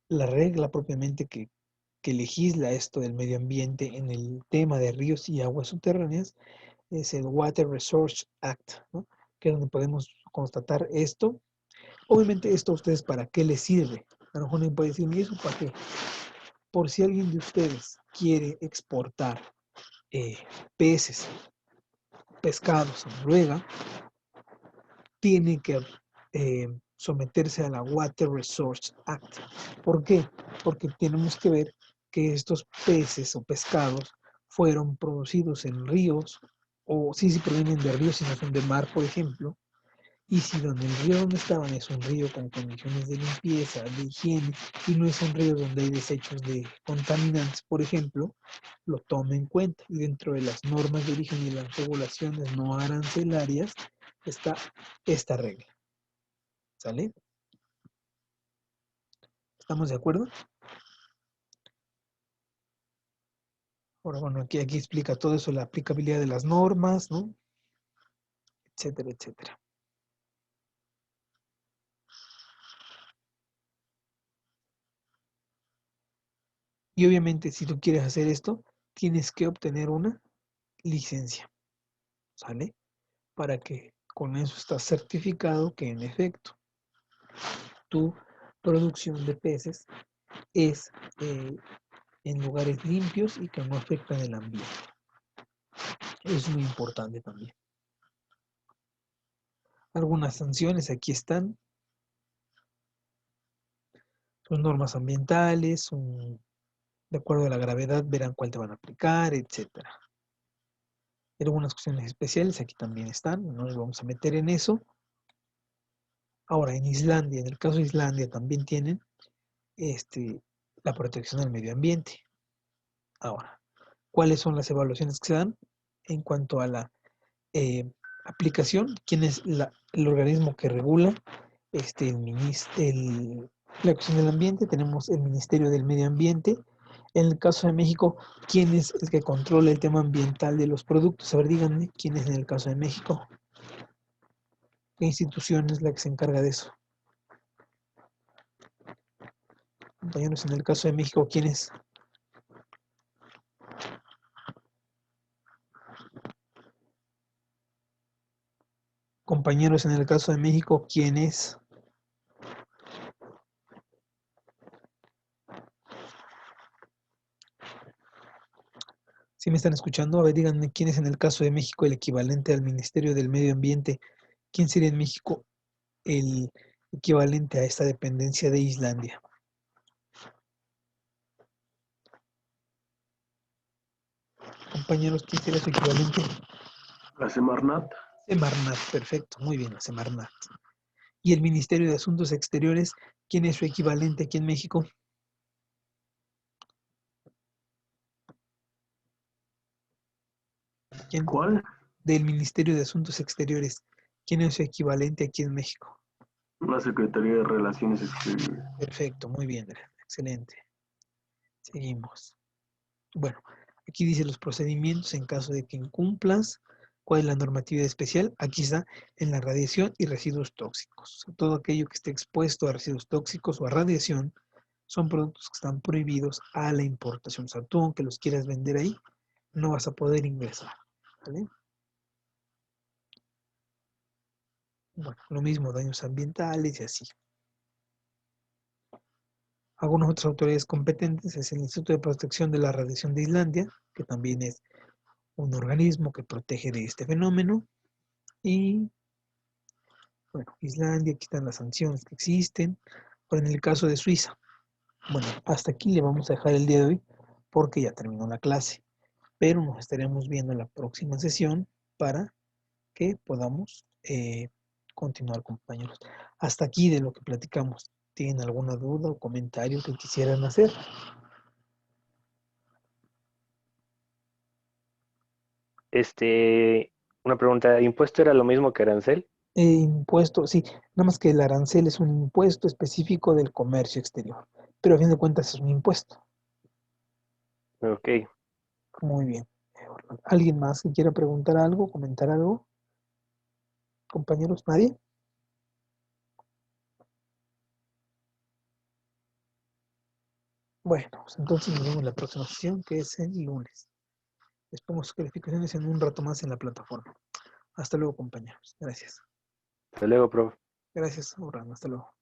la regla propiamente que legisla esto del medio ambiente en el tema de ríos y aguas subterráneas es el Water Resource Act, ¿no? Que es donde podemos constatar esto. Obviamente esto a ustedes para qué les sirve. A lo mejor me puede decir, ¿y eso para qué? Por si alguien de ustedes quiere exportar peces, pescados a Noruega, tiene que someterse a la Water Resource Act. ¿Por qué? Porque tenemos que ver que estos peces o pescados fueron producidos en ríos, o sí provienen de ríos y no son de mar, por ejemplo, y si donde el río donde estaban es un río con condiciones de limpieza, de higiene, y no es un río donde hay desechos de contaminantes, por ejemplo, lo toma en cuenta. Y dentro de las normas de origen y las regulaciones no arancelarias está esta regla. ¿Sale? ¿Estamos de acuerdo? Ahora, bueno, aquí explica todo eso, la aplicabilidad de las normas, ¿no? Etcétera, etcétera. Y obviamente, si tú quieres hacer esto, tienes que obtener una licencia, ¿sale? Para que con eso estás certificado que en efecto tú producción de peces es en lugares limpios y que no afectan el ambiente. Es muy importante también. Algunas sanciones aquí están. Son normas ambientales, de acuerdo a la gravedad verán cuál te van a aplicar, etcétera. Algunas cuestiones especiales aquí también están, no nos vamos a meter en eso. Ahora, en Islandia, en el caso de Islandia también tienen la protección del medio ambiente. Ahora, ¿cuáles son las evaluaciones que se dan en cuanto a la aplicación? ¿Quién es el organismo que regula la cuestión del ambiente? Tenemos el Ministerio del Medio Ambiente. En el caso de México, ¿quién es el que controla el tema ambiental de los productos? A ver, díganme, ¿quién es en el caso de México? ¿Qué institución es la que se encarga de eso? Compañeros, en el caso de México, ¿quién es? Compañeros, en el caso de México, ¿quién es? ¿Sí me están escuchando? A ver, díganme, ¿quién es en el caso de México el equivalente al Ministerio del Medio Ambiente? ¿Quién sería en México el equivalente a esta dependencia de Islandia? Compañeros, ¿quién sería su equivalente? La Semarnat. Semarnat, perfecto, muy bien, la Semarnat. ¿Y el Ministerio de Asuntos Exteriores, quién es su equivalente aquí en México? ¿Quién? ¿Cuál? Del Ministerio de Asuntos Exteriores, ¿quién es su equivalente aquí en México? La Secretaría de Relaciones Exteriores. Perfecto, muy bien, excelente. Seguimos. Bueno, aquí dice los procedimientos en caso de que incumplas. ¿Cuál es la normatividad especial? Aquí está en la radiación y residuos tóxicos. Todo aquello que esté expuesto a residuos tóxicos o a radiación son productos que están prohibidos a la importación. O sea, tú aunque los quieras vender ahí, no vas a poder ingresar. ¿Vale? Bueno, lo mismo, daños ambientales y así. Algunas otras autoridades competentes es el Instituto de Protección de la Radiación de Islandia, que también es un organismo que protege de este fenómeno. Y, bueno, Islandia, aquí están las sanciones que existen. O en el caso de Suiza. Bueno, hasta aquí le vamos a dejar el día de hoy, porque ya terminó la clase. Pero nos estaremos viendo en la próxima sesión para que podamos continuar, compañeros. Hasta aquí de lo que platicamos. ¿Tienen alguna duda o comentario que quisieran hacer? Una pregunta, ¿impuesto era lo mismo que arancel? Impuesto, sí, nada más que el arancel es un impuesto específico del comercio exterior, pero a fin de cuentas es un impuesto. Ok. Muy bien. ¿Alguien más que quiera preguntar algo, comentar algo? Compañeros, ¿nadie? Bueno, pues entonces nos vemos en la próxima sesión, que es el lunes. Les pongo sus calificaciones en un rato más en la plataforma. Hasta luego, compañeros. Gracias. Hasta luego, profe. Gracias, Abraham. Hasta luego.